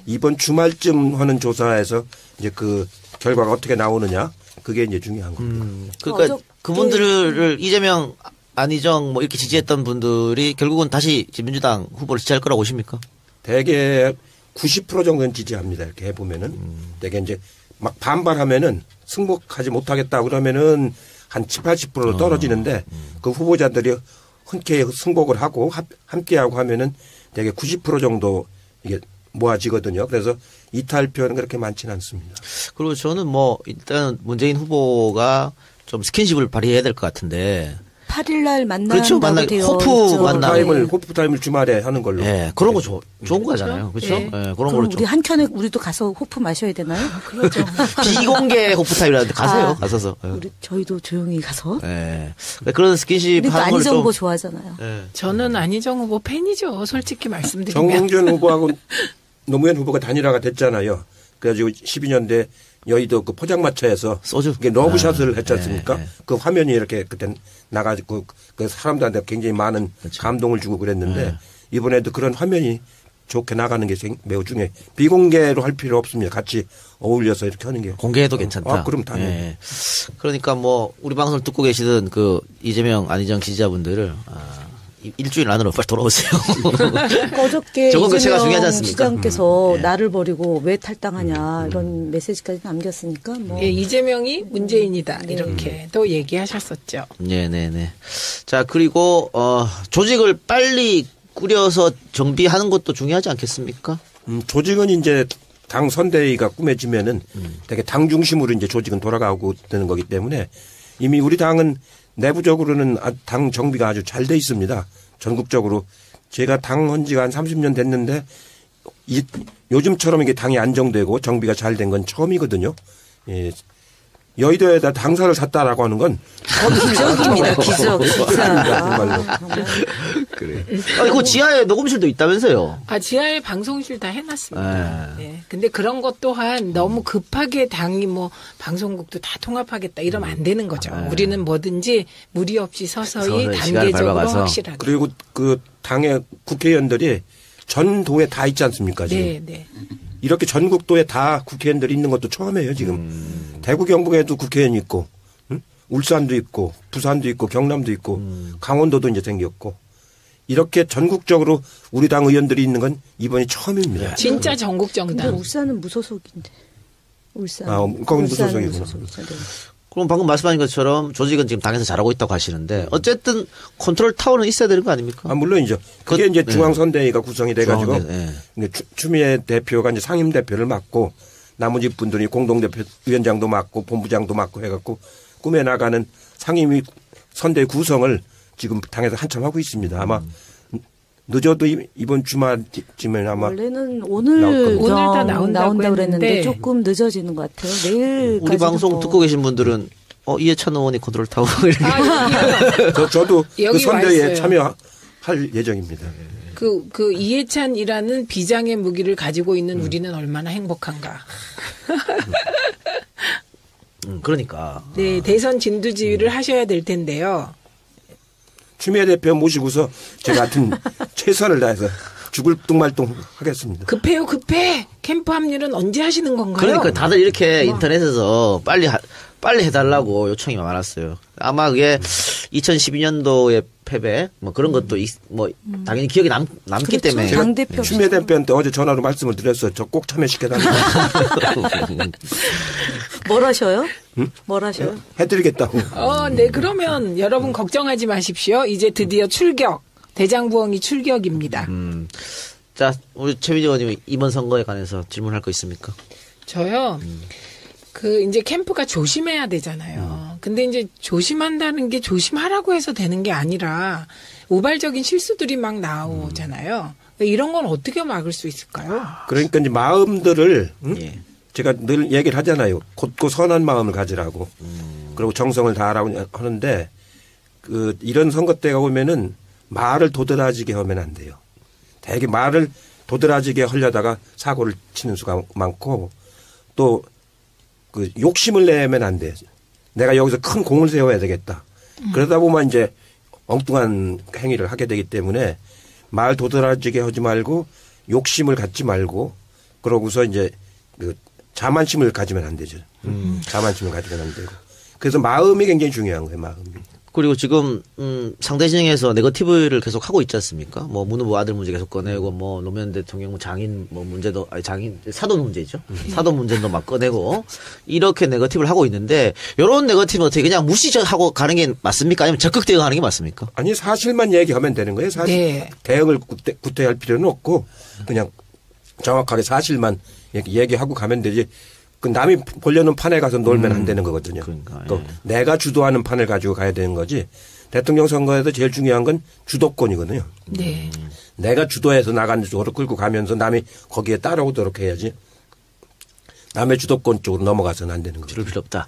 이번 주말쯤 하는 조사에서 이제 그 결과가 어떻게 나오느냐 그게 이제 중요한 겁니다. 그러니까 그분들을 이재명, 안희정 뭐 이렇게 지지했던 분들이 결국은 다시 민주당 후보를 지지할 거라고 보십니까? 대개 90% 정도는 지지합니다. 이렇게 해보면은 대개 이제 막 반발하면은 승복하지 못하겠다 그러면은 한 70, 80% 떨어지는데 그 후보자들이 흔쾌히 승복을 하고 함께하고 하면은 대개 90% 정도 이게 모아지거든요. 그래서 이탈표는 그렇게 많지는 않습니다. 그리고 저는 뭐 일단 문재인 후보가 좀 스킨십을 발휘해야 될 것 같은데. 8일 날 만나는 그렇죠. 호프 만남. 호프 타임을 주말에 하는 걸로. 네, 그런 거 좋은 거잖아요. 그렇죠? 네. 네, 그런 그럼 걸로 우리 한켠에 우리도 가서 호프 마셔야 되나요? 그렇죠. 비공개 호프 타임이라는데 가세요. 가서서. 저희도 조용히 가서. 네. 그런 스킨십 우리도 하는 걸 안희정 좀. 후보 좋아하잖아요. 네. 저는 안희정 후보 팬이죠. 솔직히 말씀드리면. 정홍준 후보하고 노무현 후보가 단일화가 됐잖아요. 그래가지고 12년대 여의도 그 포장마차에서 소주. 이게 러브샷을 했지 않습니까? 네. 그 화면이 이렇게 그때 나가지고 그 사람들한테 굉장히 많은 그렇죠. 감동을 주고 그랬는데 이번에도 그런 화면이 좋게 나가는 게 매우 중요해. 비공개로 할 필요 없습니다. 같이 어울려서 이렇게 하는 게. 공개해도 괜찮다. 그럼 당연히. 네. 그러니까 뭐 우리 방송을 듣고 계시던 그 이재명, 안희정 지지자분들을 일주일 안으로 빨리 돌아오세요. 어저께 저건 그 제가 이재명 중요하지 않습니까? 시장께서 나를 버리고 왜 탈당하냐 이런 메시지까지 남겼으니까 뭐. 예, 이재명이 문재인이다 이렇게 또 얘기하셨었죠. 네네네. 자 그리고 조직을 빨리 꾸려서 정비하는 것도 중요하지 않겠습니까? 조직은 이제 당 선대위가 꾸며지면은 되게 당 중심으로 이제 조직은 돌아가고 되는 거기 때문에 이미 우리 당은 내부적으로는 당 정비가 아주 잘 돼 있습니다. 전국적으로. 제가 당 한 지가 한 30년 됐는데 요즘처럼 이게 당이 안정되고 정비가 잘 된 건 처음이거든요. 예. 여의도에다 당사를 샀다라고 하는 건 기적입니다. 기적. 정말로. 그래. 그 지하에 녹음실도 있다면서요? 지하에 방송실 다 해놨습니다. 네. 근데 그런 것 또한 너무 급하게 당이 뭐 방송국도 다 통합하겠다 이러면 안 되는 거죠. 우리는 뭐든지 무리 없이 서서히 단계적으로 확실하게. 그리고 그 당의 국회의원들이 전 도에 다 있지 않습니까 지금? 네, 네. 이렇게 전국도에 다 국회의원들이 있는 것도 처음이에요 지금. 대구 경북에도 국회의원이 있고 울산도 있고 부산도 있고 경남도 있고 강원도도 이제 생겼고 이렇게 전국적으로 우리 당 의원들이 있는 건 이번이 처음입니다. 진짜 전국 근데 정당. 울산은 무소속인데. 울산. 거긴 무소속이구나. 그럼 방금 말씀하신 것처럼 조직은 지금 당에서 잘하고 있다고 하시는데 어쨌든 컨트롤 타워는 있어야 되는 거 아닙니까? 물론이죠. 그게 이제 중앙선대위가 구성이 돼가지고 네. 추미애 대표가 이제 상임 대표를 맡고 나머지 분들이 공동대표 위원장도 맡고 본부장도 맡고 해갖고 꾸며 나가는 상임 선대 구성을 지금 당에서 한참 하고 있습니다. 아마 늦어도 이번 주말쯤에 아마 원래는 오늘 다 나온다고 그랬는데 조금 늦어지는 것 같아요. 내일 우리 방송 듣고 계신 분들은 이해찬 의원이 컨트롤 타워 저도 그 선대위에 있어요. 참여할 예정입니다. 그 이해찬이라는 비장의 무기를 가지고 있는 우리는 얼마나 행복한가. 그러니까. 네, 대선 진두지휘를 하셔야 될 텐데요. 추미애 대표 모시고서 제가 하여튼 최선을 다해서 죽을 뚱말뚱 하겠습니다. 급해요, 급해. 캠프 합류는 언제 하시는 건가요? 그러니까 다들 이렇게 인터넷에서 빨리 해달라고 요청이 많았어요. 아마 그게 2012년도의 패배 뭐 그런 것도 당연히 기억에 남기 때문에. 당대표 추미애 대표한테 어제 전화로 말씀을 드렸어요. 저 꼭 참여시켜달라고. 뭘 하셔요? 뭘 하셔요? 해드리겠다고. 네, 그러면 여러분 걱정하지 마십시오. 이제 드디어 출격. 대장부엉이 출격입니다. 자, 우리 최민희 의원님 이번 선거에 관해서 질문할 거 있습니까? 저요. 이제 캠프가 조심해야 되잖아요. 근데 이제 조심한다는 게 조심하라고 해서 되는 게 아니라 우발적인 실수들이 막 나오잖아요. 이런 건 어떻게 막을 수 있을까요? 그러니까 이제 마음들을 예. 제가 늘 얘기를 하잖아요. 곧고 선한 마음을 가지라고. 그리고 정성을 다하라고 하는데 이런 선거 때가 오면은 말을 도드라지게 하면 안 돼요. 되게 말을 도드라지게 하려다가 사고를 치는 수가 많고 또 욕심을 내면 안 돼요. 내가 여기서 큰 공을 세워야 되겠다. 그러다 보면 이제 엉뚱한 행위를 하게 되기 때문에 말 도드라지게 하지 말고 욕심을 갖지 말고 그러고서 이제 자만심을 가지면 안 되죠. 자만심을 가지면 안 되고. 그래서 마음이 굉장히 중요한 거예요. 마음이. 그리고 지금 상대 진영에서 네거티브를 계속 하고 있지 않습니까? 뭐 문 후보 아들 문제 계속 꺼내고 뭐 노무현 대통령 장인 뭐 문제도 장인 사돈 문제죠. 사돈 문제도 막 꺼내고 이렇게 네거티브를 하고 있는데 이런 네거티브 어떻게 그냥 무시하고 가는 게 맞습니까? 아니면 적극 대응하는 게 맞습니까? 아니 사실만 얘기하면 되는 거예요. 사실 네. 대응을 구태할 필요는 없고 그냥 정확하게 사실만 얘기하고 가면 되지. 그 남이 보려는 판에 가서 놀면 안 되는 거거든요. 그러니까, 예. 내가 주도하는 판을 가지고 가야 되는 거지. 대통령 선거에서 제일 중요한 건 주도권이거든요. 네. 내가 주도해서 나가는 쪽으로 끌고 가면서 남이 거기에 따라오도록 해야지. 남의 주도권 쪽으로 넘어가서는 안 되는 거죠. 그럴 필요 없다.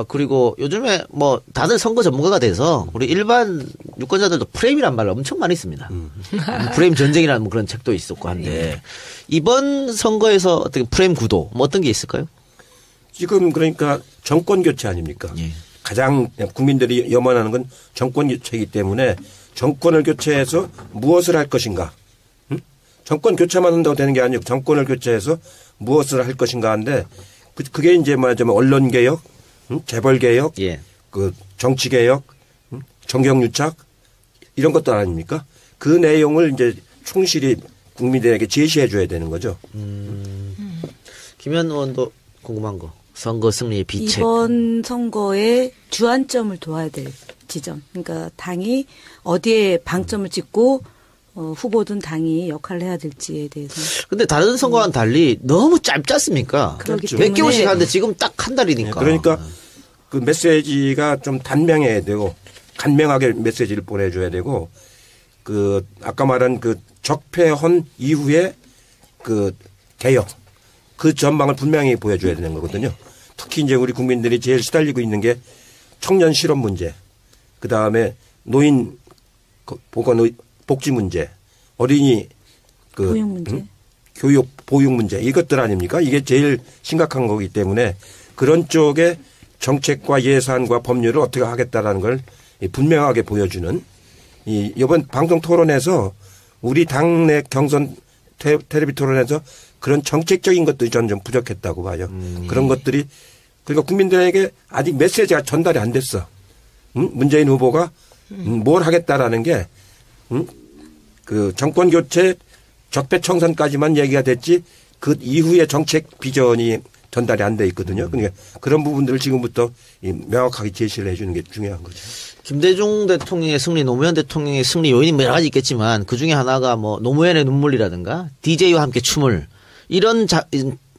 그리고 요즘에 뭐 다들 선거 전문가가 돼서 우리 일반 유권자들도 프레임이란 말을 엄청 많이 씁니다. 프레임 전쟁이라는 그런 책도 있었고 한데 이번 선거에서 어떻게 프레임 구도 뭐 어떤 게 있을까요? 지금 그러니까 정권 교체 아닙니까? 예. 가장 국민들이 염원하는 건 정권 교체이기 때문에 정권을 교체해서 무엇을 할 것인가? 응? 정권 교체만 한다고 되는 게 아니고 정권을 교체해서 무엇을 할 것인가 하는데 그게 이제 말하자면 언론 개혁, 재벌 개혁, 예. 정치 개혁, 정경유착 이런 것들 아닙니까? 그 내용을 이제 충실히 국민들에게 제시해 줘야 되는 거죠. 김현 의원도 궁금한 거. 선거 승리의 비책. 이번 선거의 주안점을 둬야 될 지점. 그러니까 당이 어디에 방점을 찍고 후보든 당이 역할을 해야 될지에 대해서. 근데 다른 선거와는 달리 너무 짧지 않습니까? 그렇기 몇 개월씩 하는데 지금 딱 한 달이니까. 그러니까 그 메시지가 좀 단명해야 되고 간명하게 메시지를 보내줘야 되고 아까 말한 적폐헌 이후에 개혁 그 전망을 분명히 보여줘야 되는 거거든요. 특히 이제 우리 국민들이 제일 시달리고 있는 게 청년 실업 문제, 그 다음에 노인 복지 문제, 어린이 보육 문제, 교육 보육 문제 이것들 아닙니까? 이게 제일 심각한 거기 때문에 그런 쪽에 정책과 예산과 법률을 어떻게 하겠다라는 걸 분명하게 보여주는 이번 방송 토론에서 우리 당내 경선 텔레비 토론에서 그런 정책적인 것들이 저는 좀 부족했다고 봐요. 그런 것들이 그러니까 국민들에게 아직 메시지가 전달이 안 됐어. 문재인 후보가 뭘 하겠다라는 게 정권 교체 적폐청산까지만 얘기가 됐지 그 이후의 정책 비전이 전달이 안 돼 있거든요. 그러니까 그런 부분들을 지금부터 명확하게 제시를 해 주는 게 중요한 거죠. 김대중 대통령의 승리, 노무현 대통령의 승리 요인이 여러 가지 있겠지만 그 중에 하나가 뭐 노무현의 눈물이라든가 DJ와 함께 춤을 이런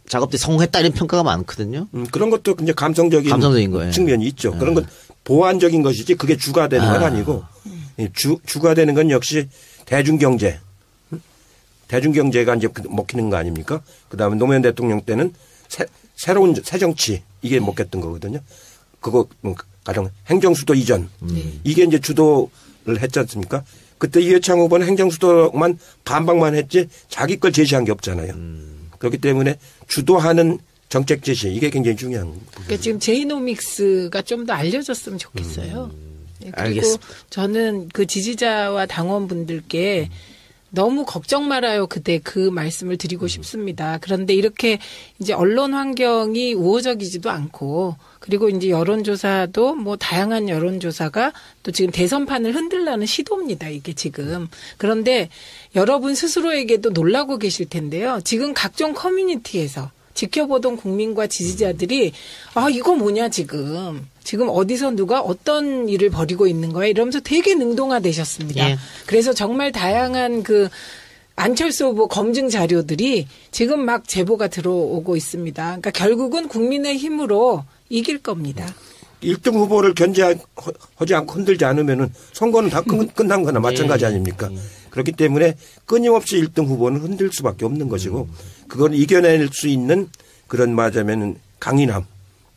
작업들이 성공했다 이런 평가가 많거든요. 그런 것도 굉장히 감성적인 거예요. 측면이 있죠. 그런 건 보완적인 것이지 그게 주가 되는 건 아니고 주가 되는 건 역시 대중경제. 대중경제가 이제 먹히는 거 아닙니까? 그다음에 노무현 대통령 때는 새로운 새정치 이게 먹혔던 거거든요. 그거 가령 행정수도 이전 이게 이제 주도를 했지 않습니까? 그때 이회창 후보는 행정수도만 반박만 했지 자기 걸 제시한 게 없잖아요. 그렇기 때문에 주도하는 정책 제시 이게 굉장히 중요한 거예요. 그러니까 지금 제이노믹스가 좀 더 알려졌으면 좋겠어요. 그리고 알겠습니다. 저는 그 지지자와 당원분들께 너무 걱정 말아요. 그때 그 말씀을 드리고 싶습니다. 그런데 이렇게 이제 언론 환경이 우호적이지도 않고 그리고 이제 여론조사도 뭐 다양한 여론조사가 또 지금 대선판을 흔들려는 시도입니다. 이게 지금. 그런데 여러분 스스로에게도 놀라고 계실 텐데요. 지금 각종 커뮤니티에서 지켜보던 국민과 지지자들이 이거 뭐냐 지금 어디서 누가 어떤 일을 벌이고 있는 거야 이러면서 되게 능동화되셨습니다. 예. 그래서 정말 다양한 안철수 후보 검증 자료들이 지금 막 제보가 들어오고 있습니다. 그러니까 결국은 국민의 힘으로 이길 겁니다. 1등 후보를 견제하지 않고 흔들지 않으면은 선거는 다 끝난 거나 마찬가지 아닙니까? 그렇기 때문에 끊임없이 1등 후보는 흔들 수밖에 없는 것이고 그걸 이겨낼 수 있는 그런 말하자면 강인함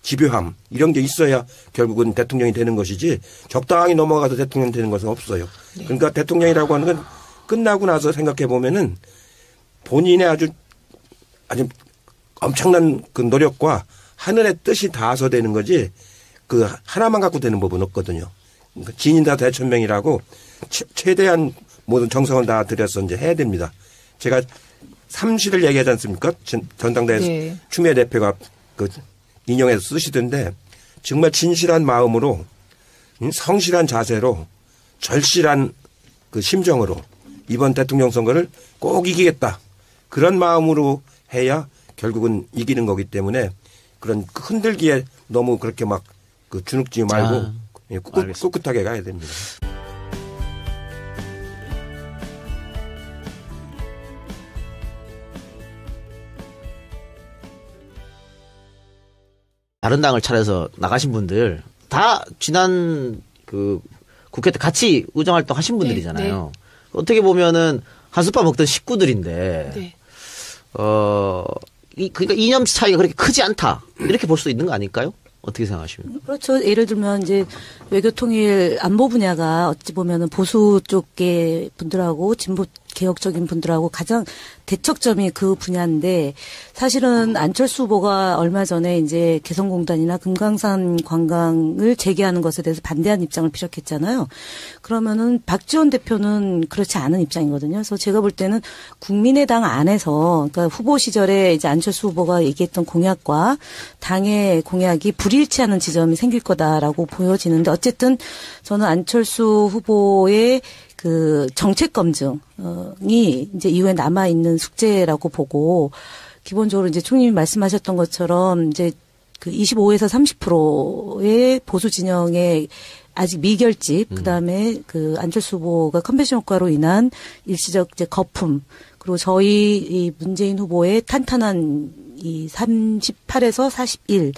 집요함 이런 게 있어야 결국은 대통령이 되는 것이지 적당히 넘어가서 대통령 되는 것은 없어요. 네. 그러니까 대통령이라고 하는 건 끝나고 나서 생각해 보면은 본인의 아주 엄청난 그 노력과 하늘의 뜻이 닿아서 되는 거지 그 하나만 갖고 되는 법은 없거든요. 그러니까 진인다 대천명이라고 최대한 모든 정성을 다 들여서 이제 해야 됩니다. 제가 삼시를 얘기하지 않습니까? 전당대회 네. 추미애 대표가 그 인용해서 쓰시던데 정말 진실한 마음으로 성실한 자세로 절실한 그 심정으로 이번 대통령 선거를 꼭 이기겠다. 그런 마음으로 해야 결국은 이기는 거기 때문에 그런 흔들기에 너무 그렇게 막 그 주눅지 말고 꿋꿋하게 가야 됩니다. 다른 당을 차려서 나가신 분들 다 지난 그 국회 때 같이 의정활동 하신 분들이잖아요. 네. 어떻게 보면은 한솥밥 먹던 식구들인데 네. 그러니까 이념 차이가 그렇게 크지 않다 이렇게 볼 수 있는 거 아닐까요? 어떻게 생각하십니까? 그렇죠. 예를 들면 이제 외교통일 안보 분야가 어찌 보면은 보수 쪽의 분들하고 진보 개혁적인 분들하고 가장 대척점이 그 분야인데 사실은 안철수 후보가 얼마 전에 이제 개성공단이나 금강산 관광을 재개하는 것에 대해서 반대하는 입장을 피력했잖아요. 그러면은 박지원 대표는 그렇지 않은 입장이거든요. 그래서 제가 볼 때는 국민의당 안에서 그러니까 후보 시절에 이제 안철수 후보가 얘기했던 공약과 당의 공약이 불일치하는 지점이 생길 거다라고 보여지는데 어쨌든 저는 안철수 후보의 그 정책 검증이 이제 이후에 남아 있는 숙제라고 보고 기본적으로 이제 총님이 말씀하셨던 것처럼 이제 그 25에서 30%의 보수 진영의 아직 미결집 그다음에 그 안철수 후보가 컨벤션 효과로 인한 일시적 이제 거품 그리고 저희 이 문재인 후보의 탄탄한 이 38에서 41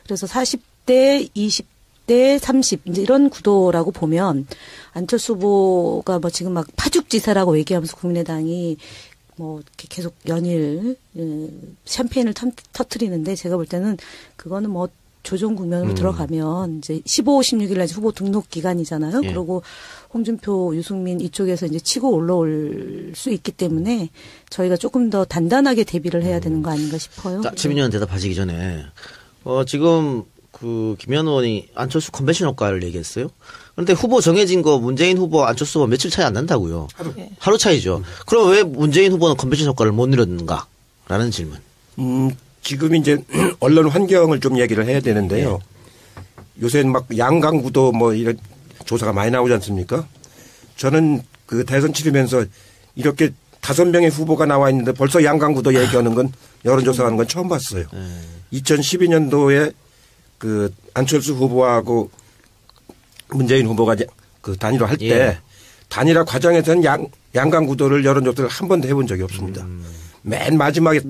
그래서 40대 20대 30 이제 이런 구도라고 보면 안철수 후보가 뭐 지금 막 파죽지세라고 얘기하면서 국민의당이 뭐 이렇게 계속 연일 샴페인을 터뜨리는데 제가 볼 때는 그거는 뭐 조정 국면으로 들어가면 이제 15, 16일 날 후보 등록 기간이잖아요. 예. 그리고 홍준표, 유승민 이쪽에서 이제 치고 올라올 수 있기 때문에 저희가 조금 더 단단하게 대비를 해야 되는 거 아닌가 싶어요. 최민희 의원 대답하시기 전에 지금 그 김현 의원이 안철수 컨벤션 효과를 얘기했어요. 그런데 후보 정해진 거 문재인 후보, 안철수 후보 며칠 차이 안 난다고요. 하루 차이죠. 그럼 왜 문재인 후보는 컨벤션 효과를 못 누렸는가라는 질문. 지금 이제 언론 환경을 좀 얘기를 해야 되는데요. 요새 막 양강구도 뭐 이런 조사가 많이 나오지 않습니까? 저는 그 대선 치르면서 이렇게 5명의 후보가 나와 있는데 벌써 양강구도 얘기하는 건 여론조사하는 건 처음 봤어요. 2012년도에 그 안철수 후보하고 문재인 후보가 그 단일화 할 때 단일화 과정에서는 양강구도를 여론조사를 한 번도 해본 적이 없습니다. 맨 마지막에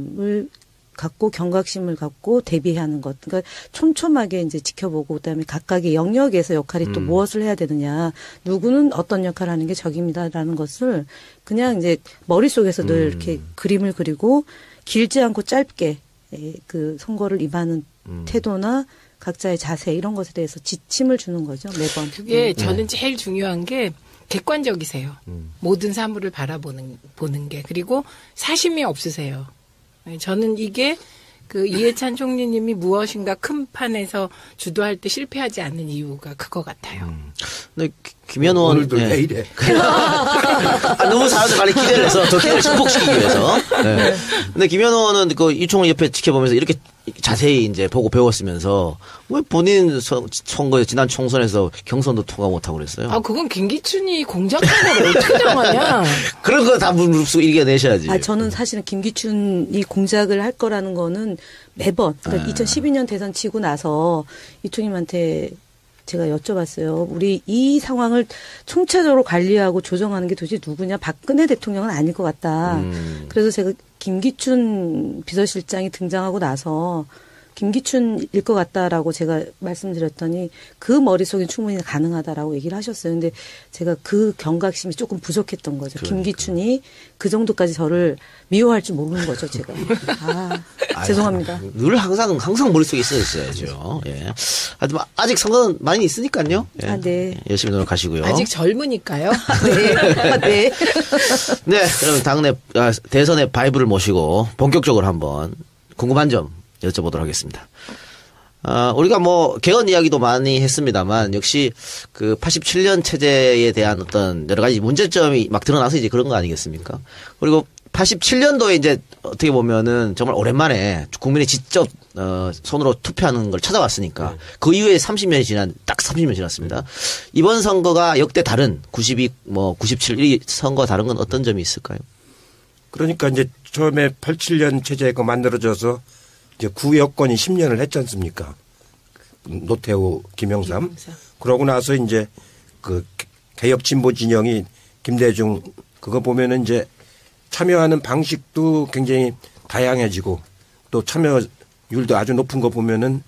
갖고 경각심을 갖고 대비하는 것. 그러니까 촘촘하게 이제 지켜보고 그다음에 각각의 영역에서 역할이 또 무엇을 해야 되느냐. 누구는 어떤 역할을 하는 게 적입니다라는 것을 그냥 이제 머릿속에서 늘 이렇게 그림을 그리고 길지 않고 짧게 그 선거를 임하는 태도나 각자의 자세 이런 것에 대해서 지침을 주는 거죠. 매번. 그게 저는 제일 중요한 게 객관적이세요. 모든 사물을 보는 게. 그리고 사심이 없으세요. 저는 이게 그 이해찬 총리님이 무엇인가 큰 판에서 주도할 때 실패하지 않는 이유가 그거 같아요. 근데 김현 의원 오늘도 왜 이래? 너무 사람들 빨리 기대를 해서 더 기대를 증폭시키기 위해서. 네. 근데 김현 의원은 그 이총을 옆에 지켜보면서 이렇게 자세히 이제 보고 배웠으면서 왜 본인 선거 지난 총선에서 경선도 통과 못하고 그랬어요? 아 그건 김기춘이 공작한 걸 어떻게 당하냐? 그런 거 다 무릅쓰고 이겨내셔야지. 저는 사실은 김기춘이 공작을 할 거라는 거는 매번 그러니까 2012년 대선 치고 나서 이총님한테 제가 여쭤봤어요. 우리 이 상황을 총체적으로 관리하고 조정하는 게 도대체 누구냐? 박근혜 대통령은 아닐 것 같다. 그래서 제가 김기춘 비서실장이 등장하고 나서 김기춘일 것 같다라고 제가 말씀드렸더니 그 머릿속에 충분히 가능하다라고 얘기를 하셨어요. 근데 제가 그 경각심이 조금 부족했던 거죠. 김기춘이 그 정도까지 저를 미워할 줄 모르는 거죠, 제가. 죄송합니다. 늘 항상 머릿속에 있어야죠. 예. 하지만 아직 선거는 많이 있으니까요. 예. 네. 열심히 노력하시고요. 아직 젊으니까요. 네. 네. 네, 그럼 당내 대선의 바이브를 모시고 본격적으로 한번 궁금한 점 여쭤보도록 하겠습니다. 우리가 뭐 개헌 이야기도 많이 했습니다만 역시 그 87년 체제에 대한 어떤 여러 가지 문제점이 막 드러나서 이제 그런 거 아니겠습니까? 그리고 87년도에 이제 어떻게 보면은 정말 오랜만에 국민이 직접 손으로 투표하는 걸 찾아왔으니까 그 이후에 30년이 지났습니다. 이번 선거가 역대 다른 92, 97, 이 선거 다른 건 어떤 점이 있을까요? 그러니까 이제 처음에 87년 체제가 만들어져서 이제 구여권이 10년을 했지 않습니까? 노태우, 김영삼. 그러고 나서 이제 그 개혁 진보 진영이 김대중 그거 보면은 이제 참여하는 방식도 굉장히 다양해지고 또 참여율도 아주 높은 거 보면은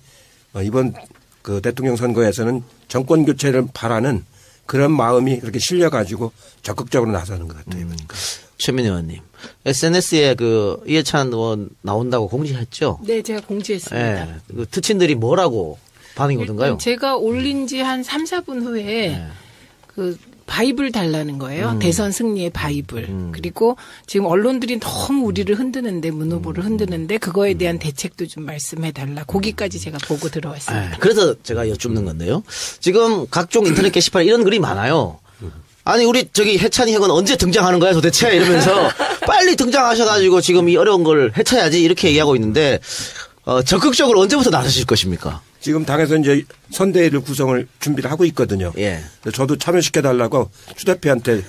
이번 그 대통령 선거에서는 정권 교체를 바라는 그런 마음이 그렇게 실려가지고 적극적으로 나서는 것 같아요. 그러니까. 최민희 의원님, SNS에 그 이해찬 의원 나온다고 공지했죠? 네, 제가 공지했습니다. 네, 그 특친들이 뭐라고 반응이 오던가요? 제가 올린 지 한 3, 4분 후에 그 바이블 달라는 거예요. 대선 승리의 바이블. 그리고 지금 언론들이 너무 우리를 흔드는데 문 후보를 흔드는데 그거에 대한 대책도 좀 말씀해 달라. 거기까지 제가 보고 들어왔습니다. 그래서 제가 여쭙는 건데요. 지금 각종 인터넷 게시판에 이런 글이 많아요. 아니 우리 저기 해찬이 형은 언제 등장하는 거야 도대체 이러면서 빨리 등장하셔가지고 지금 이 어려운 걸 해쳐야지 이렇게 얘기하고 있는데 적극적으로 언제부터 나서실 것입니까? 지금 당에서 이제 선대위를 구성을 준비를 하고 있거든요. 예. 저도 참여시켜달라고 추 대표한테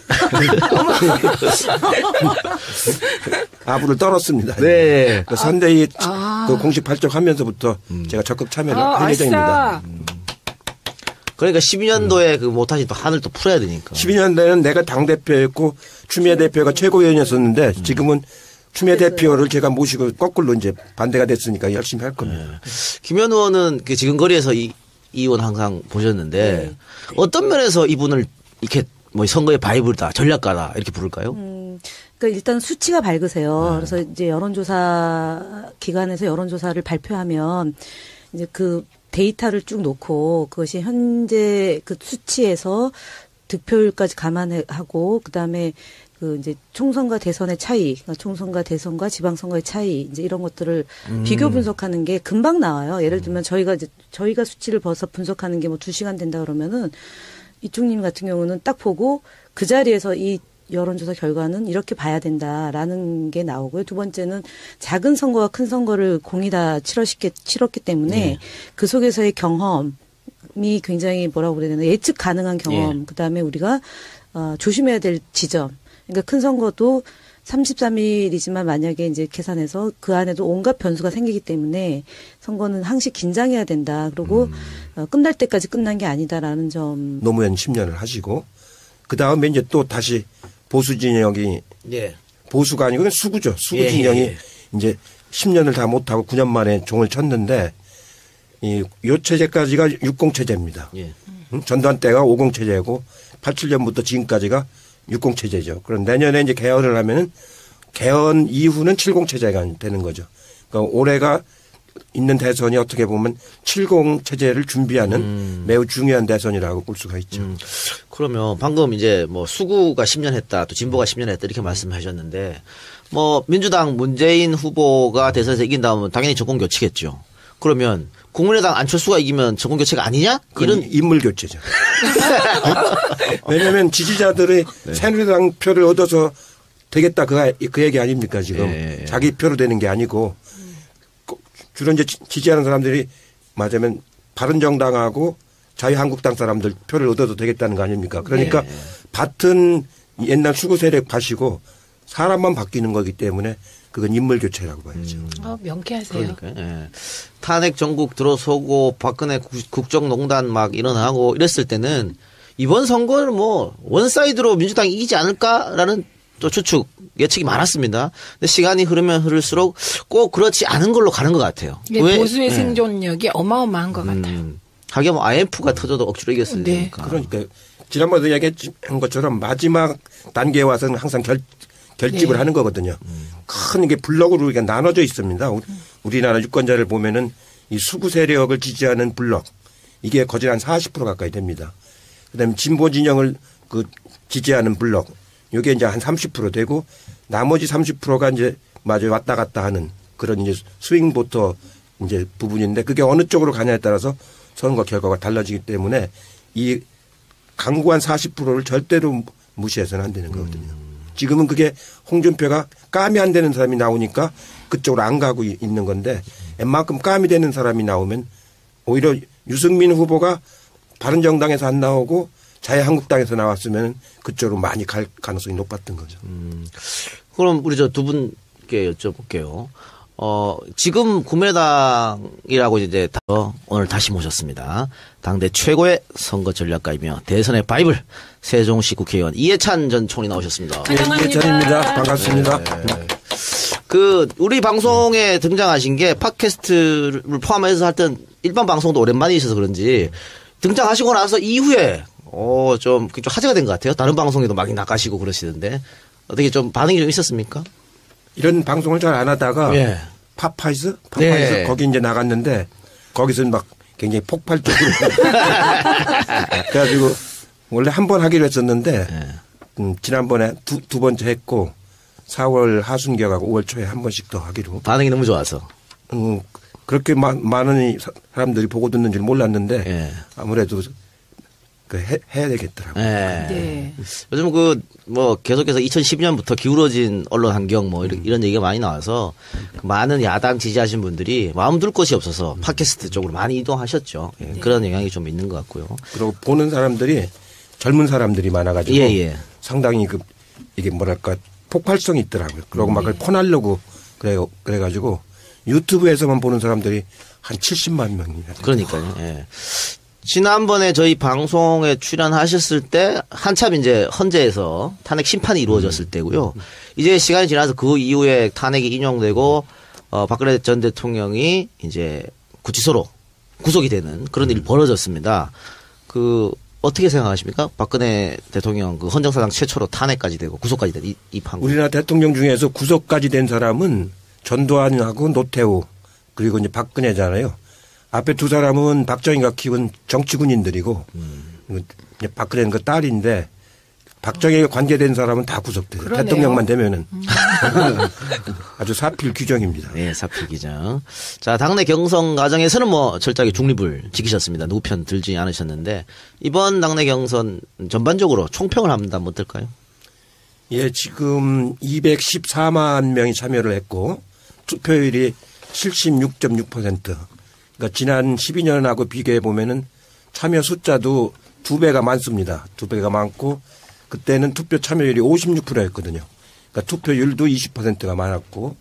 아부를 떨었습니다. 네. 그 선대위 그 공식 발족하면서부터 제가 적극 참여를 할 예정입니다. 그러니까 12년도에 그 못하신 또 한을 또 풀어야 되니까. 12년도에는 내가 당대표였고 추미애 대표가 최고위원이었었는데 지금은 추미애 대표를 제가 모시고 거꾸로 이제 반대가 됐으니까 열심히 할 겁니다. 김현 의원은 그 지금 거리에서 이 의원 항상 보셨는데 어떤 면에서 이분을 이렇게 뭐 선거의 바이블이다, 전략가다 이렇게 부를까요? 그러니까 일단 수치가 밝으세요. 그래서 이제 여론조사 기관에서 여론조사를 발표하면 이제 그 데이터를 쭉 놓고 그것이 현재 그 수치에서 득표율까지 감안하고 그다음에 그 이제 총선과 대선의 차이, 그러니까 총선과 대선과 지방선거의 차이, 이제 이런 것들을 비교 분석하는 게 금방 나와요. 예를 들면 저희가 수치를 벌써 분석하는 게 뭐 2시간 된다 그러면은 이쪽님 같은 경우는 딱 보고 그 자리에서 이 여론조사 결과는 이렇게 봐야 된다라는 게 나오고요. 두 번째는 작은 선거와 큰 선거를 공이 다 치렀기 때문에 그 속에서의 경험이 굉장히 뭐라고 그래야 되나 예측 가능한 경험. 그다음에 우리가 조심해야 될 지점. 그러니까 큰 선거도 33일이지만 만약에 이제 계산해서 그 안에도 온갖 변수가 생기기 때문에 선거는 항시 긴장해야 된다. 그리고 끝날 때까지 끝난 게 아니다라는 점. 노무현 10년을 하시고 그 다음에 이제 또 다시 보수 진영이 보수가 아니고 수구죠. 수구 진영이 이제 10년을 다 못하고 9년 만에 종을 쳤는데 요 체제까지가 60체제입니다. 전두환 때가 50체제고 87년부터 지금까지가 60체제죠. 그럼 내년에 이제 개헌을 하면은 개헌 이후는 70체제가 되는 거죠. 그러니까 올해가 있는 대선이 어떻게 보면 70체제를 준비하는 매우 중요한 대선이라고 볼 수가 있죠. 그러면 방금 이제 뭐 수구가 10년 했다, 또 진보가 10년 했다 이렇게 말씀하셨는데 뭐 민주당 문재인 후보가 대선에서 이긴다면 당연히 정권 교체겠죠. 그러면 국민의당 안철수가 이기면 정권 교체가 아니냐? 이런 인물 교체죠. 왜냐하면 지지자들의 새누리당 표를 얻어서 되겠다 그 얘기 아닙니까 지금. 자기 표로 되는 게 아니고 주로 이제 지지하는 사람들이 맞으면 바른정당하고 자유한국당 사람들 표를 얻어도 되겠다는 거 아닙니까? 그러니까 밭은 옛날 수구 세력 밭이고 사람만 바뀌는 거기 때문에 그건 인물 교체라고 봐야죠. 명쾌하세요. 그러니까, 탄핵 전국 들어서고 박근혜 국정농단 막 일어나고 이랬을 때는 이번 선거는 뭐 원사이드로 민주당이 이기지 않을까라는 또 추측 예측이 많았습니다. 근데 시간이 흐르면 흐를수록 꼭 그렇지 않은 걸로 가는 것 같아요. 왜? 보수의 생존력이 어마어마한 것 같아요. 하긴 뭐 IMF가 터져도 억지로 이겼을 네. 테니까. 그러니까 지난번에 얘기한 것처럼 마지막 단계에 와서는 항상 결집을 네. 하는 거거든요. 큰 게 블록으로 이렇게 나눠져 있습니다. 우리나라 유권자를 보면은 이 수구 세력을 지지하는 블록 이게 거의 한 40% 가까이 됩니다. 그다음에 진보 진영을 그 지지하는 블록 이게 이제 한 30% 되고 나머지 30%가 이제 마저 왔다 갔다 하는 그런 이제 스윙 보터 이제 부분인데 그게 어느 쪽으로 가냐에 따라서 선거 결과가 달라지기 때문에 이 강구한 40%를 절대로 무시해서는 안 되는 거거든요. 지금은 그게 홍준표가 감이 안 되는 사람이 나오니까 그쪽으로 안 가고 있는 건데 웬만큼 감이 되는 사람이 나오면 오히려 유승민 후보가 바른정당에서 안 나오고 자유한국당에서 나왔으면 그쪽으로 많이 갈 가능성이 높았던 거죠. 그럼 우리 저 두 분께 여쭤볼게요. 지금 국민의당이라고 이제 오늘 다시 모셨습니다. 당대 최고의 선거 전략가이며 대선의 바이블 세종시 국회의원 이해찬 전 총리 나오셨습니다. 네, 이해찬입니다. 반갑습니다. 우리 방송에 등장하신 게 팟캐스트를 포함해서 하여튼 일반 방송도 오랜만이셔서 그런지 등장하시고 나서 이후에 좀 화제가 된 것 같아요. 다른 방송에도 막 나가시고 그러시던데 어떻게 좀 반응이 좀 있었습니까? 이런 방송을 잘 안 하다가 예. 파파이스 네. 거기 이제 나갔는데 거기서는 막 굉장히 폭발적으로 그래가지고 원래 한 번 하기로 했었는데 지난번에 두 번째 했고 4월 하순경하고 5월 초에 한 번씩 더 하기로. 반응이 너무 좋아서. 그렇게 많은 사람들이 보고 듣는 줄 몰랐는데 예. 아무래도 해야 되겠더라고요. 예. 네. 요즘 계속해서 2012년부터 기울어진 언론 환경 이런 얘기가 많이 나와서 많은 야당 지지하신 분들이 마음 둘 곳이 없어서 팟캐스트 쪽으로 많이 이동하셨죠. 예. 그런 영향이 좀 있는 것 같고요. 그리고 보는 사람들이 젊은 사람들이 많아가지고 예. 상당히 이게 뭐랄까 폭발성이 있더라고요. 그리고 막 그걸 퍼나려고 그래가지고 유튜브에서만 보는 사람들이 한 70만 명이나. 그러니까요. 예. 지난번에 저희 방송에 출연하셨을 때 한참 이제 헌재에서 탄핵 심판이 이루어졌을 때고요. 이제 시간이 지나서 그 이후에 탄핵이 인용되고 박근혜 전 대통령이 이제 구치소로 구속이 되는 그런 일이 벌어졌습니다. 어떻게 생각하십니까? 박근혜 대통령 헌정사상 최초로 탄핵까지 되고 구속까지 된 이 판결. 우리나라 대통령 중에서 구속까지 된 사람은 전두환하고 노태우 그리고 이제 박근혜잖아요. 앞에 두 사람은 박정희가 키운 정치군인들이고 박근혜는 그 딸인데 박정희에 관계된 사람은 다 구속돼요. 그러네요. 대통령만 되면은 아주 사필 규정입니다. 네, 사필 규정. 자, 당내 경선 과정에서는 철저하게 중립을 지키셨습니다. 누구 편 들지 않으셨는데 이번 당내 경선 전반적으로 총평을 한번 어떨까요? 예, 지금 214만 명이 참여를 했고 투표율이 76.6%. 그러니까 지난 12년하고 비교해 보면은 참여 숫자도 2배가 많습니다. 2배가 많고 그때는 투표 참여율이 56%였거든요. 그러니까 투표율도 20%가 많았고